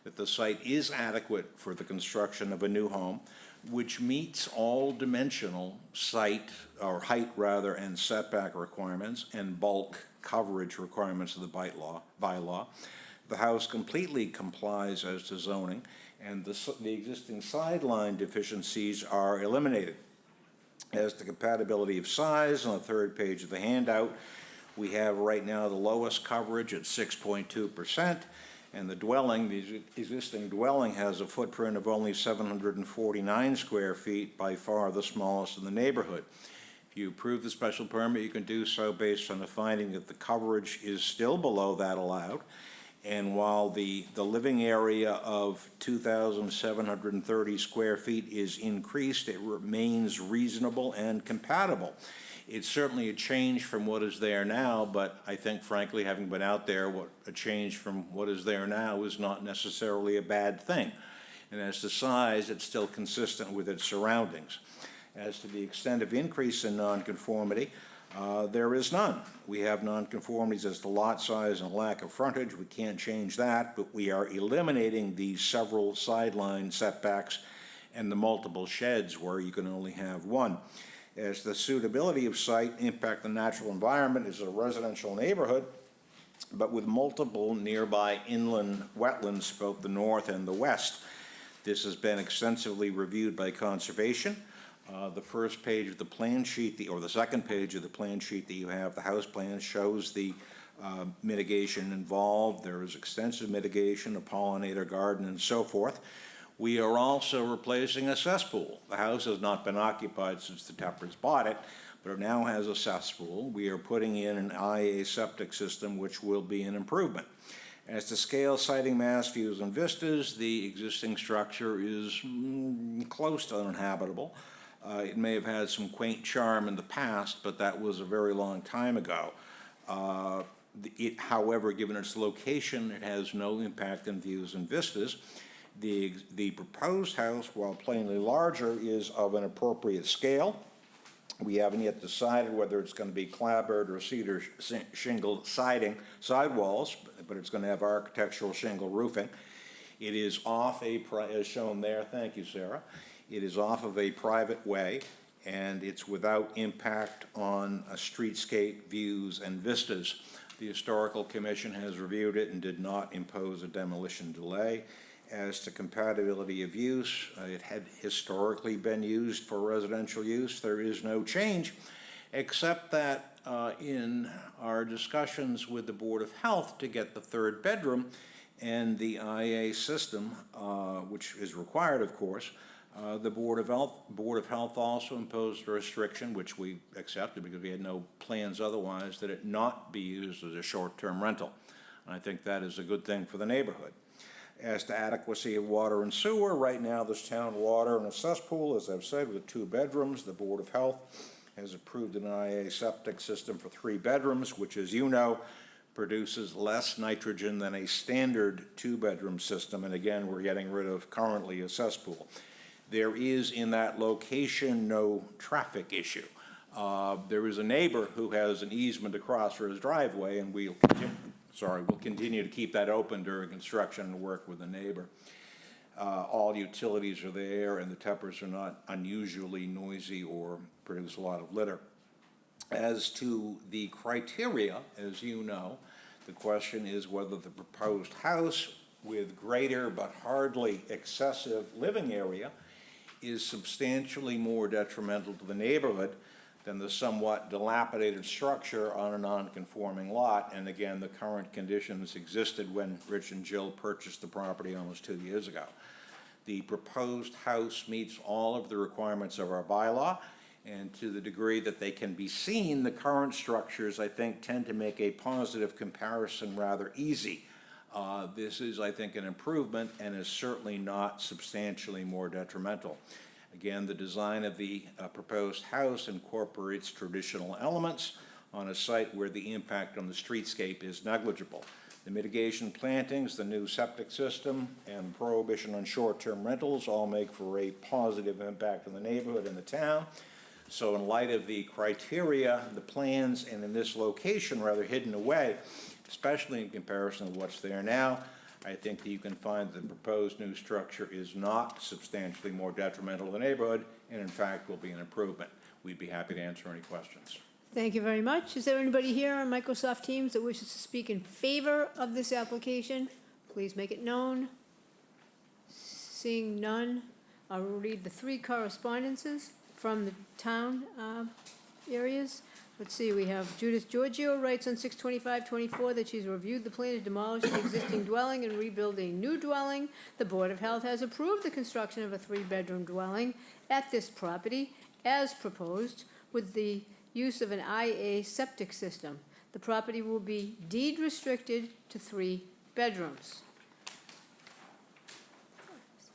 that the site is adequate for the construction of a new home, which meets all dimensional site, or height rather, and setback requirements and bulk coverage requirements of the bylaw. The house completely complies as to zoning, and the existing sideline deficiencies are eliminated. As to compatibility of size, on the third page of the handout, we have right now the lowest coverage at 6.2%, and the dwelling, the existing dwelling, has a footprint of only 749 square feet, by far the smallest in the neighborhood. If you approve the special permit, you can do so based on the finding that the coverage is still below that allowed. And while the living area of 2,730 square feet is increased, it remains reasonable and compatible. It's certainly a change from what is there now, but I think, frankly, having been out there, a change from what is there now is not necessarily a bad thing. And as to size, it's still consistent with its surroundings. As to the extent of increase in nonconformity, there is none. We have nonconformities as to lot size and lack of frontage. We can't change that, but we are eliminating the several sideline setbacks and the multiple sheds where you can only have one. As the suitability of site impact the natural environment is a residential neighborhood, but with multiple nearby inland wetlands, both the north and the west. This has been extensively reviewed by conservation. The first page of the plan sheet, or the second page of the plan sheet that you have, the house plan, shows the mitigation involved. There is extensive mitigation, a pollinator garden, and so forth. We are also replacing a cesspool. The house has not been occupied since the Teppers bought it, but it now has a cesspool. We are putting in an IA septic system, which will be an improvement. As to scale, sighting, mass, views, and vistas, the existing structure is close to uninhabitable. It may have had some quaint charm in the past, but that was a very long time ago. However, given its location, it has no impact on views and vistas. The proposed house, while plainly larger, is of an appropriate scale. We haven't yet decided whether it's going to be clapboard or cedar shingle siding, sidewalls, but it's going to have architectural shingle roofing. It is off as shown there, thank you, Sarah. It is off of a private way, and it's without impact on streetscape views and vistas. The Historical Commission has reviewed it and did not impose a demolition delay. As to compatibility of use, it had historically been used for residential use. There is no change, except that in our discussions with the Board of Health to get the third bedroom and the IA system, which is required, of course, the Board of Health also imposed a restriction, which we accepted because we had no plans otherwise, that it not be used as a short-term rental. And I think that is a good thing for the neighborhood. As to adequacy of water and sewer, right now there's town water and a cesspool, as I've said, with 2 bedrooms. The Board of Health has approved an IA septic system for 3 bedrooms, which, as you know, produces less nitrogen than a standard 2-bedroom system. And again, we're getting rid of currently a cesspool. There is in that location no traffic issue. There is a neighbor who has an easement across for his driveway, and we'll continue to keep that open during construction and work with the neighbor. All utilities are there, and the Teppers are not unusually noisy or produce a lot of litter. As to the criteria, as you know, the question is whether the proposed house with greater but hardly excessive living area is substantially more detrimental to the neighborhood than the somewhat dilapidated structure on a non-conforming lot. And again, the current conditions existed when Rich and Jill purchased the property almost 2 years ago. The proposed house meets all of the requirements of our bylaw, and to the degree that they can be seen, the current structures, I think, tend to make a positive comparison rather easy. This is, I think, an improvement and is certainly not substantially more detrimental. Again, the design of the proposed house incorporates traditional elements on a site where the impact on the streetscape is negligible. The mitigation plantings, the new septic system, and prohibition on short-term rentals all make for a positive impact on the neighborhood and the town. So in light of the criteria, the plans, and in this location rather hidden away, especially in comparison to what's there now, I think that you can find the proposed new structure is not substantially more detrimental to the neighborhood, and in fact will be an improvement. We'd be happy to answer any questions. Thank you very much. Is there anybody here on Microsoft Teams that wishes to speak in favor of this application? Please make it known. Seeing none, I will read the 3 correspondences from the town areas. Let's see, we have Judith Giorgio writes on 6/25/24 that she's reviewed the plan to demolish the existing dwelling and rebuild a new dwelling. The Board of Health has approved the construction of a 3-bedroom dwelling at this property as proposed with the use of an IA septic system. The property will be deed restricted to 3 bedrooms.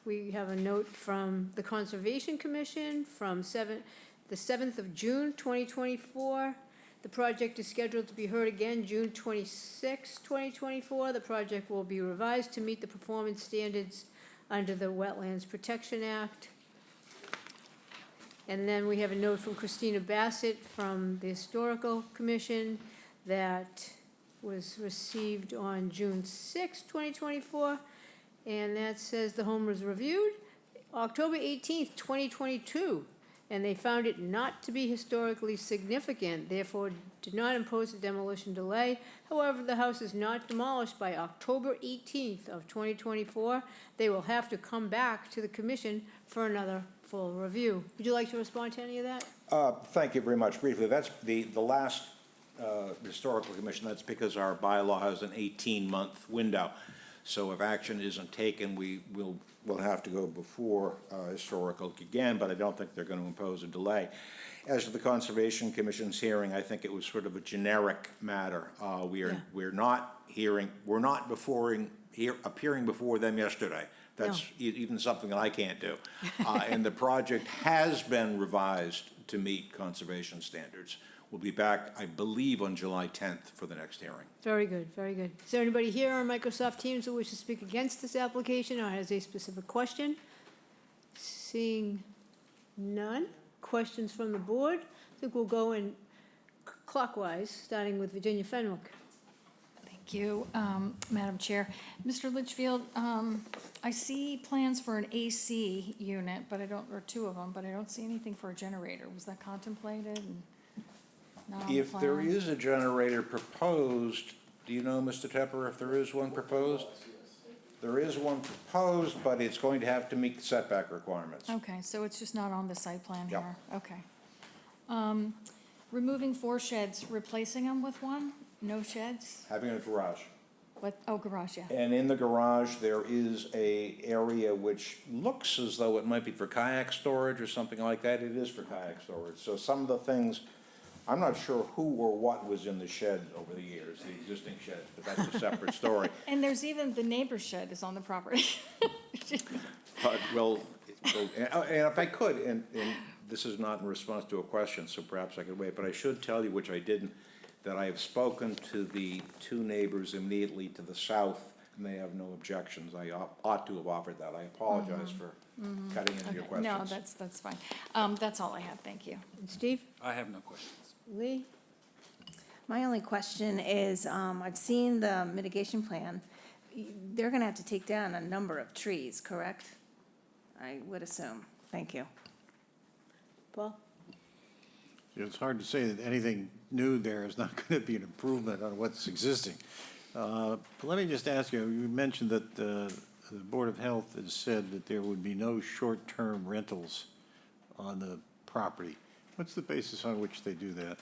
We have a note from the Conservation Commission from the 7th of June, 2024. The project is scheduled to be heard again June 26, 2024. The project will be revised to meet the performance standards under the Wetlands Protection Act. And then we have a note from Christina Bassett from the Historical Commission that was received on June 6, 2024. And that says the home was reviewed October 18th, 2022. And they found it not to be historically significant, therefore did not impose a demolition delay. However, the house is not demolished by October 18th of 2024. They will have to come back to the commission for another full review. Would you like to respond to any of that? Thank you very much. Briefly, that's the last Historical Commission. That's because our bylaw has an 18-month window. So if action isn't taken, we'll have to go before historical again, but I don't think they're going to impose a delay. As to the Conservation Commission's hearing, I think it was sort of a generic matter. We're not appearing before them yesterday. That's even something that I can't do. And the project has been revised to meet conservation standards. We'll be back, I believe, on July 10th for the next hearing. Very good, very good. Is there anybody here on Microsoft Teams who wishes to speak against this application or has a specific question? Seeing none. Questions from the board? I think we'll go in clockwise, starting with Virginia Fenwick. Thank you, Madam Chair. Mr. Litchfield, I see plans for an AC unit, but I don't, or two of them, but I don't see anything for a generator. Was that contemplated and not on the If there plan? is a generator proposed, do you know, Mr. Tepper, if there is one proposed? There is one proposed, but it's going to have to meet setback requirements. Okay, so it's just not on the site plan Yep. here? Okay. Removing 4 sheds, replacing them with one? No sheds? Having a garage. What, oh, garage, yeah. And in the garage, there is a area which looks as though it might be for kayak storage or something like that. It is for kayak storage. So some of the things, I'm not sure who or what was in the shed over the years, the existing sheds, but that's a separate story. And there's even, the neighbor's shed is on the property. But, well, and if I could, and this is not in response to a question, so perhaps I could wait, but I should tell you, which I didn't, that I have spoken to the 2 neighbors immediately to the south, and they have no objections. I ought to have offered that. I apologize for cutting into your Okay, questions. no, that's fine. That's all I had, thank you. And Steve? I have no questions. Lee? My only question is, I've seen the mitigation plan. They're gonna have to take down a number of trees, correct? I would assume. Thank you. Paul? It's hard to say that anything new there is not going to be an improvement on what's existing. But let me just ask you, you mentioned that the Board of Health has said that there would be no short-term rentals on the property. What's the basis on which they do that?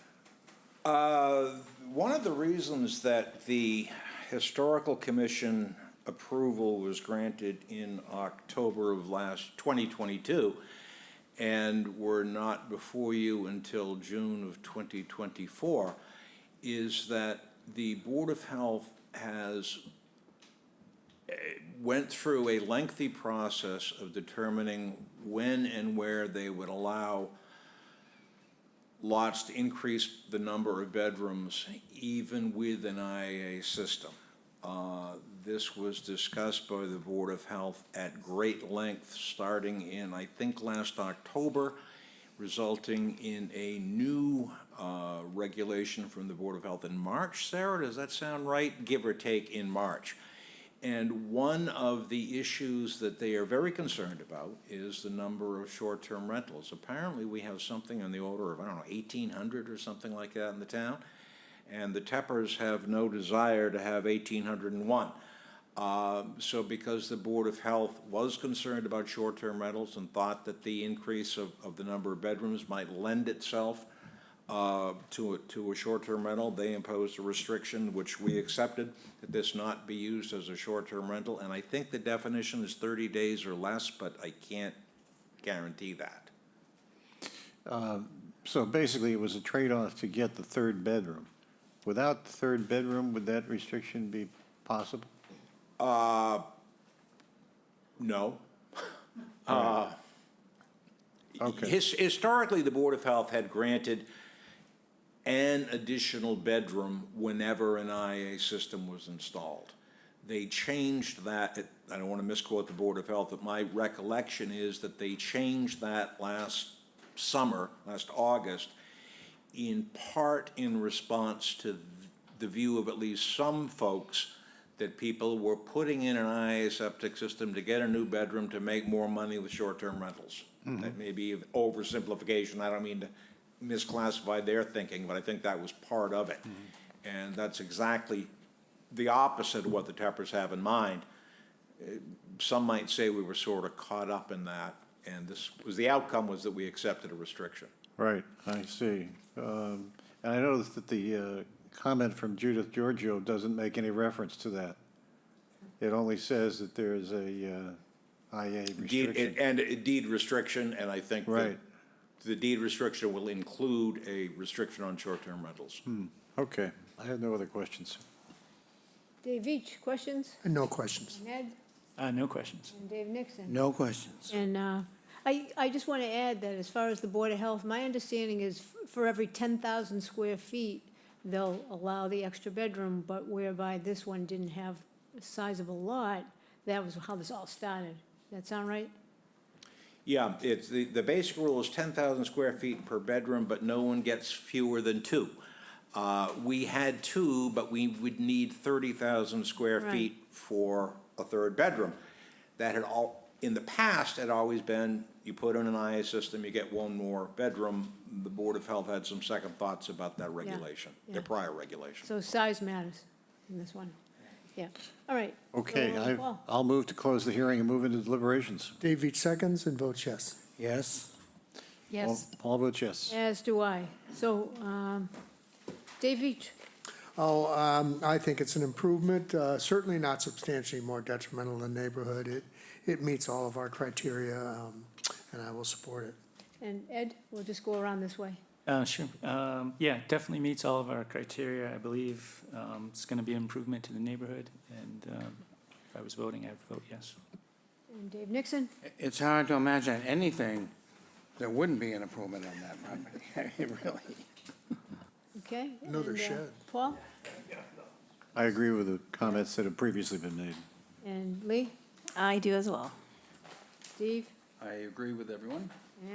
One of the reasons that the Historical Commission approval was granted in October of 2022, and were not before you until June of 2024, is that the Board of Health has went through a lengthy process of determining when and where they would allow lots to increase the number of bedrooms even with an IAA system. This was discussed by the Board of Health at great length starting in, I think, last October, resulting in a new regulation from the Board of Health in March. Sarah, does that sound right? Give or take in March. And one of the issues that they are very concerned about is the number of short-term rentals. Apparently, we have something on the order of, I don't know, 1,800 or something like that in the town. And the Teppers have no desire to have 1,801. So because the Board of Health was concerned about short-term rentals and thought that the increase of the number of bedrooms might lend itself to a short-term rental, they imposed a restriction, which we accepted, that this not be used as a short-term rental. And I think the definition is 30 days or less, but I can't guarantee that. So basically, it was a trade-off to get the 3rd bedroom. Without the 3rd bedroom, would that restriction be possible? No. Okay. Historically, the Board of Health had granted an additional bedroom whenever an IA system was installed. They changed that, I don't want to misquote the Board of Health, but my recollection is that they changed that last summer, last August, in part in response to the view of at least some folks that people were putting in an IA septic system to get a new bedroom to make more money with short-term rentals. That may be oversimplification. I don't mean to misclassify their thinking, but I think that was part of it. And that's exactly the opposite of what the Teppers have in mind. Some might say we were sort of caught up in that, and this was, the outcome was that we accepted a restriction. Right, I see. And I noticed that the comment from Judith Giorgio doesn't make any reference to that. It only says that there's a IA Deed, restriction. and a deed restriction, and I think that Right. the deed restriction will include a restriction on short-term rentals. Okay, I have no other questions. Dave Veach, questions? No questions. And Ed? No questions. And Dave Nixon? No questions. And I just want to add that as far as the Board of Health, my understanding is for every 10,000 square feet, they'll allow the extra bedroom, but whereby this one didn't have a sizable lot, that was how this all started. That sound right? Yeah, it's, the basic rule is 10,000 square feet per bedroom, but no one gets fewer than two. We had two, but we would need 30,000 square Right. feet for a third bedroom. That had in the past, had always been, you put in an IA system, you get one more bedroom. The Board of Health had some second thoughts about that regulation, yeah. their prior regulation. So size matters in this one. Yeah, all right. Okay, So, Paul. I'll move to close the hearing and move into deliberations. Dave Veach seconds and votes yes. Yes? Yes. Paul votes yes. As do I. So, Dave Veach? I think it's an improvement, certainly not substantially more detrimental to the neighborhood. It meets all of our criteria, and I will support it. And Ed, we'll just go around this way. Sure. Yeah, definitely meets all of our criteria. I believe it's going to be an improvement to the neighborhood, and if I was voting, I'd vote yes. And Dave Nixon? It's hard to imagine anything that wouldn't be an improvement on that property, It really. Okay. Another and, shed. Paul? I agree with the comments that have previously been made. And Lee? I do as well. Steve? I agree with everyone.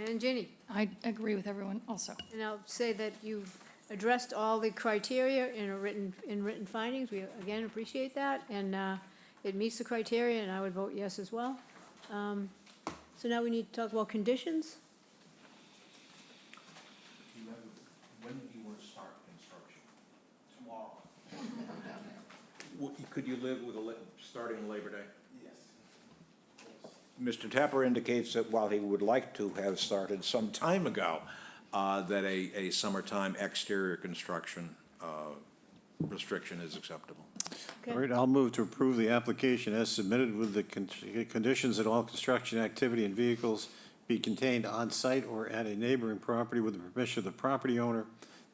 And Ginny? I agree with everyone also. And I'll say that you've addressed all the criteria in written findings. We, again, appreciate that. And it meets the criteria, and I would vote yes as well. So now we need to talk about conditions. When do you want to start construction? Tomorrow. Could you live with starting Labor Day? Mr. Tapper indicates that while he would like to have started some time ago, that a summertime exterior construction restriction is acceptable. All right, I'll move to approve the application as submitted with the conditions that all construction activity and vehicles be contained on-site or at a neighboring property with the permission of the property owner.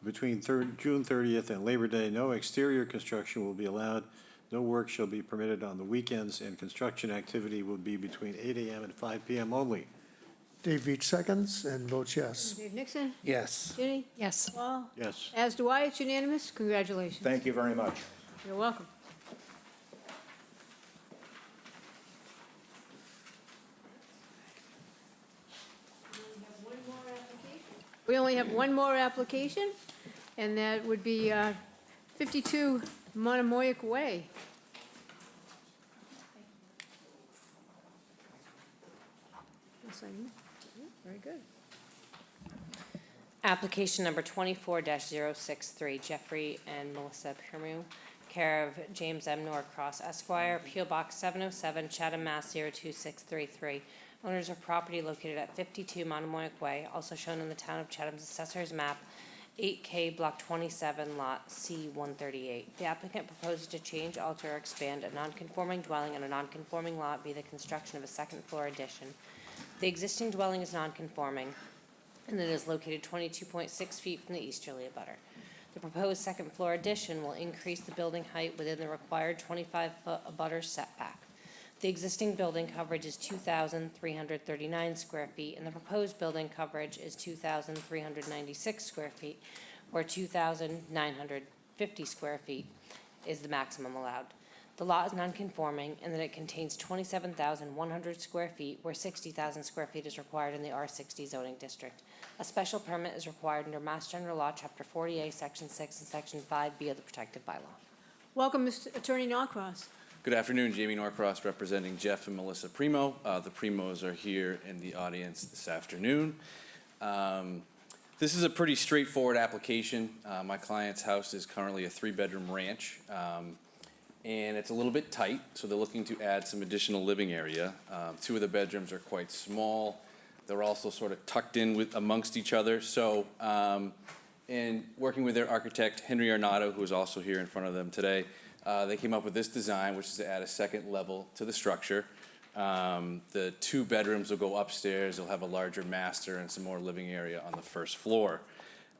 Between June 30th and Labor Day, no exterior construction will be allowed. No work shall be permitted on the weekends, and construction activity will be between 8 a.m. and 5 p.m. only. Dave Veach seconds and votes yes. Dave Nixon? Yes. Ginny? Yes. Paul? Yes. As do I. It's unanimous. Congratulations. Thank you very much. You're welcome. We only have one more application, and that would be 52 Monomoyuk Way. Yes, I know. Yeah, very good. Application number 24-063, Jeffrey and Melissa Permu, care of James M. Norcross Esquire, P.O. Box 707, Chatham, Mass. 02633. Owners of property located at 52 Monomoyuk Way, also shown in the Town of Chatham's Assessor's Map, 8K Block 27, Lot C-138. The applicant proposes to change, alter, or expand a nonconforming dwelling on a nonconforming lot via the construction of a second-floor addition. The existing dwelling is nonconforming, and it is located 22.6 feet from the easterly abutter. The proposed second-floor addition will increase the building height within the required 25-foot abutter setback. The existing building coverage is 2,339 square feet, and the proposed building coverage is 2,396 square feet, or 2,950 square feet is the maximum allowed. The lot is nonconforming in that it contains 27,100 square feet, where 60,000 square feet is required in the R60 zoning district. A special permit is required under Mass General Law, Chapter 40A, Section 6, and Section 5B of the protective bylaw. Welcome, Mr. Attorney Norcross. Good afternoon, Jamie Norcross representing Jeff and Melissa Primo. The Primos are here in the audience this afternoon. This is a pretty straightforward application. My client's house is currently a 3-bedroom ranch, and it's a little bit tight, so they're looking to add some additional living area. 2 of the bedrooms are quite small. They're also sort of tucked in amongst each other. So, in working with their architect, Henry Arnotto, who is also here in front of them today, They came up with this design, which is to add a second level to the structure. The 2 bedrooms will go upstairs. They'll have a larger master and some more living area on the first floor.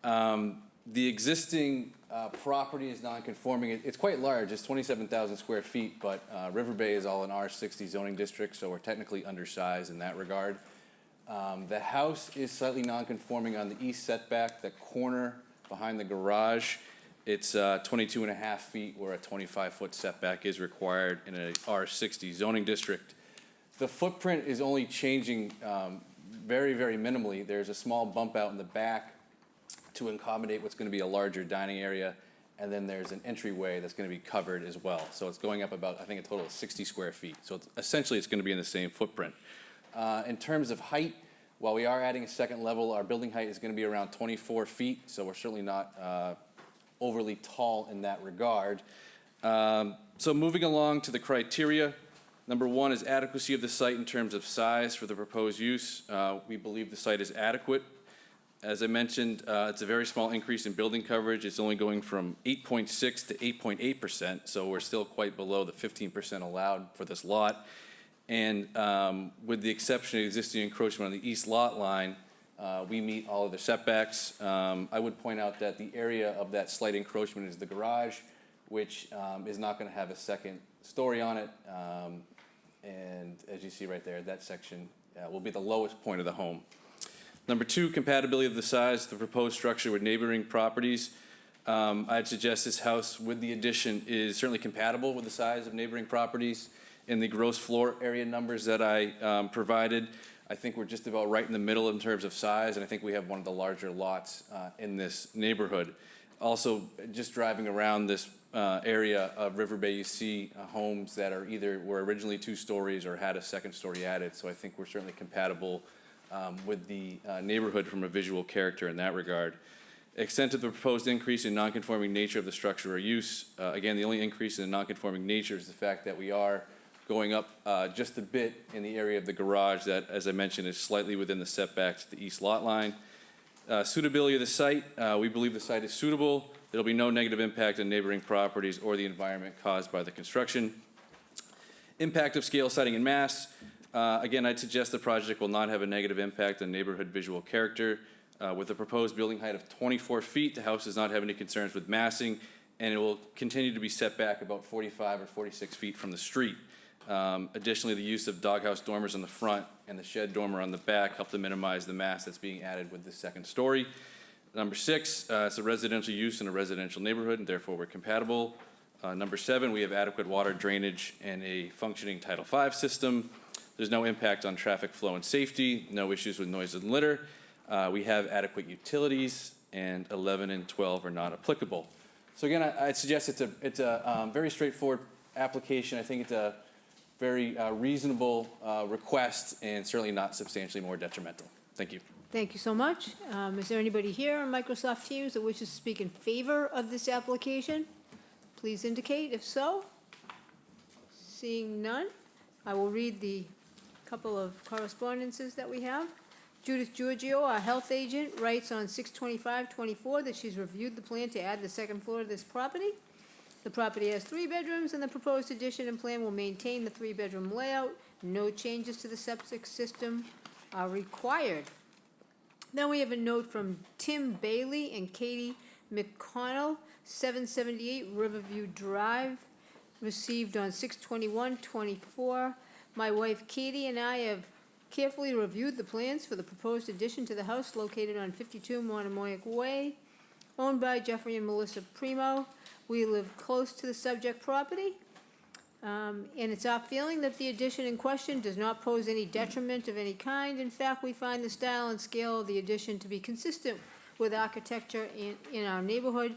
The existing property is non-conforming. It's quite large. It's 27,000 square feet, but River Bay is all an R60 zoning district, so we're technically undersized in that regard. The house is slightly non-conforming on the east setback, the corner behind the garage. It's 22 and a half feet, where a 25-foot setback is required in an R60 zoning district. The footprint is only changing very, very minimally. There's a small bump out in the back to accommodate what's going to be a larger dining area, and then there's an entryway that's going to be covered as well. So it's going up about, I think, a total of 60 square feet. So essentially, it's going to be in the same footprint. In terms of height, while we are adding a second level, our building height is going to be around 24 feet, so we're certainly not overly tall in that regard. So moving along to the criteria, number 1 is adequacy of the site in terms of size for the proposed use. We believe the site is adequate. As I mentioned, it's a very small increase in building coverage. It's only going from 8.6 to 8.8%, so we're still quite below the 15% allowed for this lot. And with the exception of existing encroachment on the east lot line, we meet all of the setbacks. I would point out that the area of that slight encroachment is the garage, which is not going to have a second story on it. And as you see right there, that section will be the lowest point of the home. Number 2, compatibility of the size of the proposed structure with neighboring properties. I'd suggest this house with the addition is certainly compatible with the size of neighboring properties. In the gross floor area numbers that I provided, I think we're just about right in the middle in terms of size, and I think we have one of the larger lots in this neighborhood. Also, just driving around this area of River Bay, you see homes that are either were originally 2 stories or had a second story added, so I think we're certainly compatible with the neighborhood from a visual character in that regard. Extent of the proposed increase in nonconforming nature of the structure or use. Again, the only increase in the nonconforming nature is the fact that we are going up just a bit in the area of the garage that, as I mentioned, is slightly within the setback to the east lot line. Suitability of the site. We believe the site is suitable. There will be no negative impact on neighboring properties or the environment caused by the construction. Impact of scale, siting, and mass. Again, I'd suggest the project will not have a negative impact on neighborhood visual character. With a proposed building height of 24 feet, the house does not have any concerns with massing, and it will continue to be set back about 45 or 46 feet from the street. Additionally, the use of doghouse dormers on the front and the shed dormer on the back help to minimize the mass that's being added with the second story. Number 6, it's a residential use in a residential neighborhood, and therefore we're compatible. Number 7, we have adequate water drainage and a functioning Title V system. There's no impact on traffic flow and safety, no issues with noise and litter. We have adequate utilities, and 11 and 12 are not applicable. So again, I'd suggest it's a very straightforward application. I think it's a very reasonable request, and certainly not substantially more detrimental. Thank you. Thank you so much. Is there anybody here on Microsoft Teams that wishes to speak in favor of this application? Please indicate if so. Seeing none, I will read the couple of correspondences that we have. Judith Giorgio, our health agent, writes on 6/25/24 that she's reviewed the plan to add the second floor to this property. The property has 3 bedrooms, and the proposed addition and plan will maintain the 3-bedroom layout. No changes to the septic system are required. Then we have a note from Tim Bailey and Katie McConnell, 778 Riverview Drive, received on 6/21/24. My wife Katie and I have carefully reviewed the plans for the proposed addition to the house located on 52 Monomoic Way, owned by Jeffrey and Melissa Primo. We live close to the subject property, and it's our feeling that the addition in question does not pose any detriment of any kind. In fact, we find the style and scale of the addition to be consistent with architecture in our neighborhood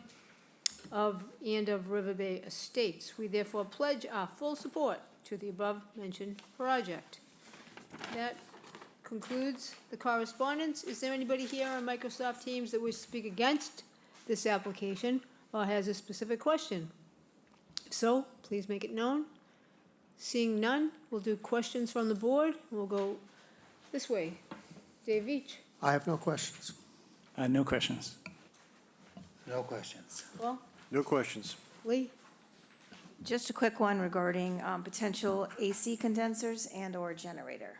of River Bay Estates. We therefore pledge our full support to the above-mentioned project. That concludes the correspondence. Is there anybody here on Microsoft Teams that wishes to speak against this application or has a specific question? If so, please make it known. Seeing none, we'll do questions from the board. We'll go this way. Dave Veach. I have no questions. No questions. No questions. Well, No questions. Lee? Just a quick one regarding potential AC condensers and/or generator.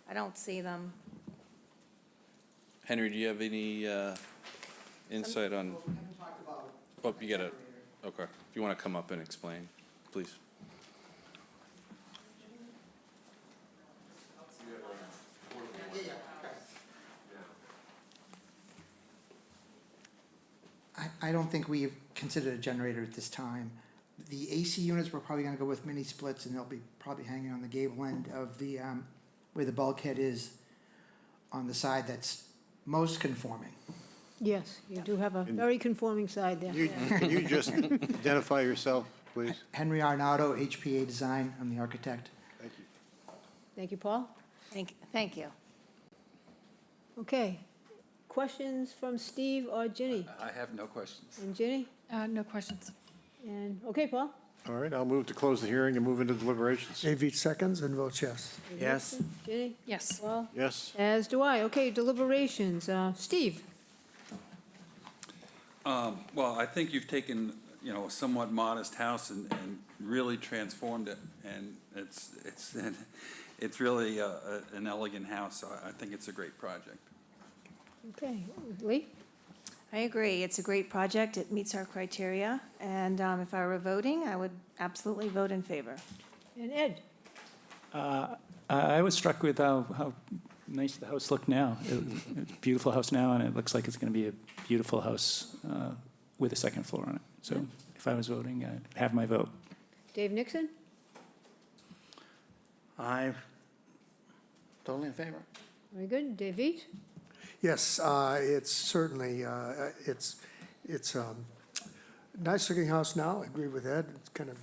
I don't see them. Henry, do you have any insight on? Oh, you got it. Okay. If you want to come up and explain, please. I don't think we've considered a generator at this time. The AC units, we're probably gonna go with mini splits, and they'll be probably hanging on the gable end of the, where the bulkhead is on the side that's most conforming. Yes, you do have a very conforming side there. Can you just identify yourself, please? Henry Arnaudo, HPA Design, I'm the architect. Thank you. Thank you, Paul. Thank you. Okay. Questions from Steve or Ginny? I have no questions. And Ginny? No questions. And, okay, Paul? All right, I'll move to close the hearing and move into deliberations. Dave Veach seconds and votes yes. Yes. Ginny? Yes. Paul? Yes? As do I. Okay, deliberations. Steve? Well, I think you've taken, a somewhat modest house and really transformed it. And it's really an elegant house. So I think it's a great project. Okay. Lee? I agree. It's a great project. It meets our criteria. And if I were voting, I would absolutely vote in favor. And Ed? I was struck with how nice the house looked now. It's a beautiful house now, and it looks like it's going to be a beautiful house with a second floor on it. So if I was voting, I'd have my vote. Dave Nixon? I'm totally in favor. Very good. Dave Veach? Yes, it's certainly, it's nice looking house now. I agree with Ed. It kind of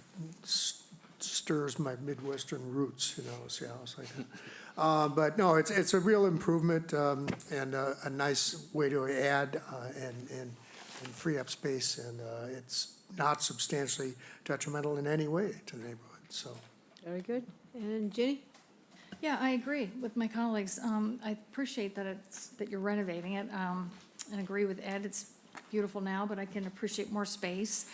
stirs my Midwestern roots, see a house like that. But no, it's a real improvement, and a nice way to add, and free up space. And, it's not substantially detrimental in any way to the neighborhood, so. Very good. And Ginny? Yeah, I agree with my colleagues. I appreciate that that you're renovating it, and agree with Ed. It's beautiful now, but I can appreciate more space.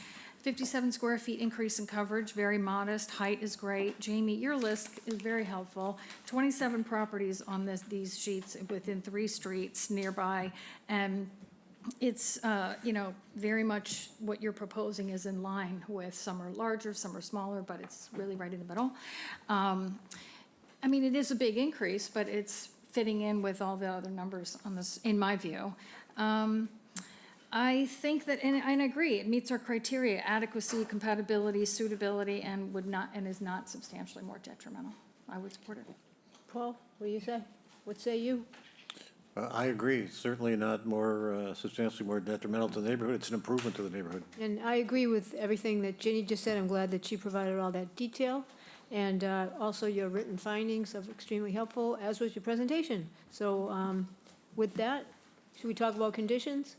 57 square feet increase in coverage, very modest. Height is great. Jamie, your list is very helpful. 27 properties on these sheets within 3 streets nearby, and it's, very much what you're proposing is in line with, some are larger, some are smaller, but it's really right in the middle. I mean, it is a big increase, but it's fitting in with all the other numbers on this, in my view. I think that, and I agree, it meets our criteria: adequacy, compatibility, suitability, and is not substantially more detrimental. I would support it. Paul, what do you say? What say you? I agree. Certainly not more, substantially more detrimental to the neighborhood. It's an improvement to the neighborhood. And I agree with everything that Ginny just said. I'm glad that she provided all that detail. And also your written findings are extremely helpful, as was your presentation. So with that, should we talk about conditions?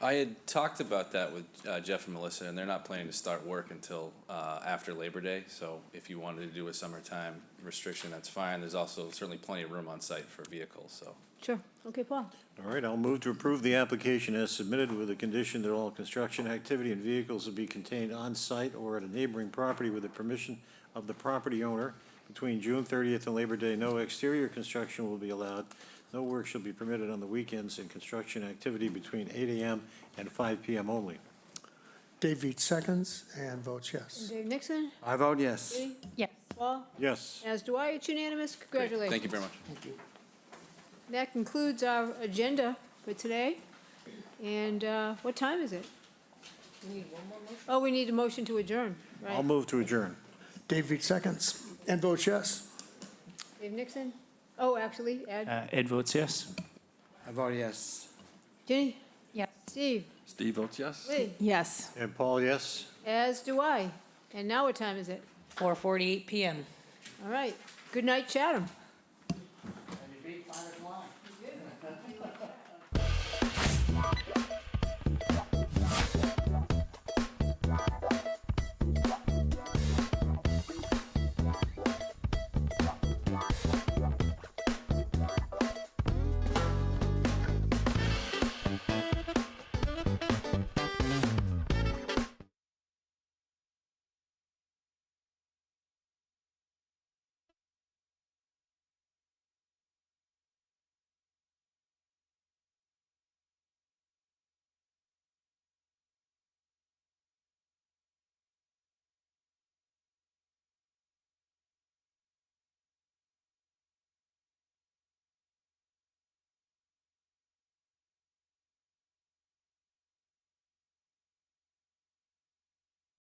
I had talked about that with Jeff and Melissa, and they're not planning to start work until after Labor Day. So if you wanted to do a summertime restriction, that's fine. There's also certainly plenty of room on site for vehicles, so. Sure. Okay, Paul. All right, I'll move to approve the application as submitted with the condition that all construction activity and vehicles will be contained on site or at a neighboring property with the permission of the property owner. Between June 30th and Labor Day, no exterior construction will be allowed. No work shall be permitted on the weekends, and construction activity between 8 a.m. and 5 p.m. only. Dave Veach seconds and votes yes. Dave Nixon? I vote yes. Ginny? Yes. Paul? Yes. As do I. It's unanimous. Congratulations. Thank you very much. That concludes our agenda for today. And what time is it? We need one more motion? Oh, we need a motion to adjourn, right? I'll move to adjourn. Dave Veach seconds and votes yes. Dave Nixon? Oh, actually, Ed? Ed votes yes. I vote yes. Ginny? Yes. Steve? Steve votes yes. Lee? Yes. And Paul, yes? As do I. And now what time is it? 4:48 PM. All right. Good night, Chatham.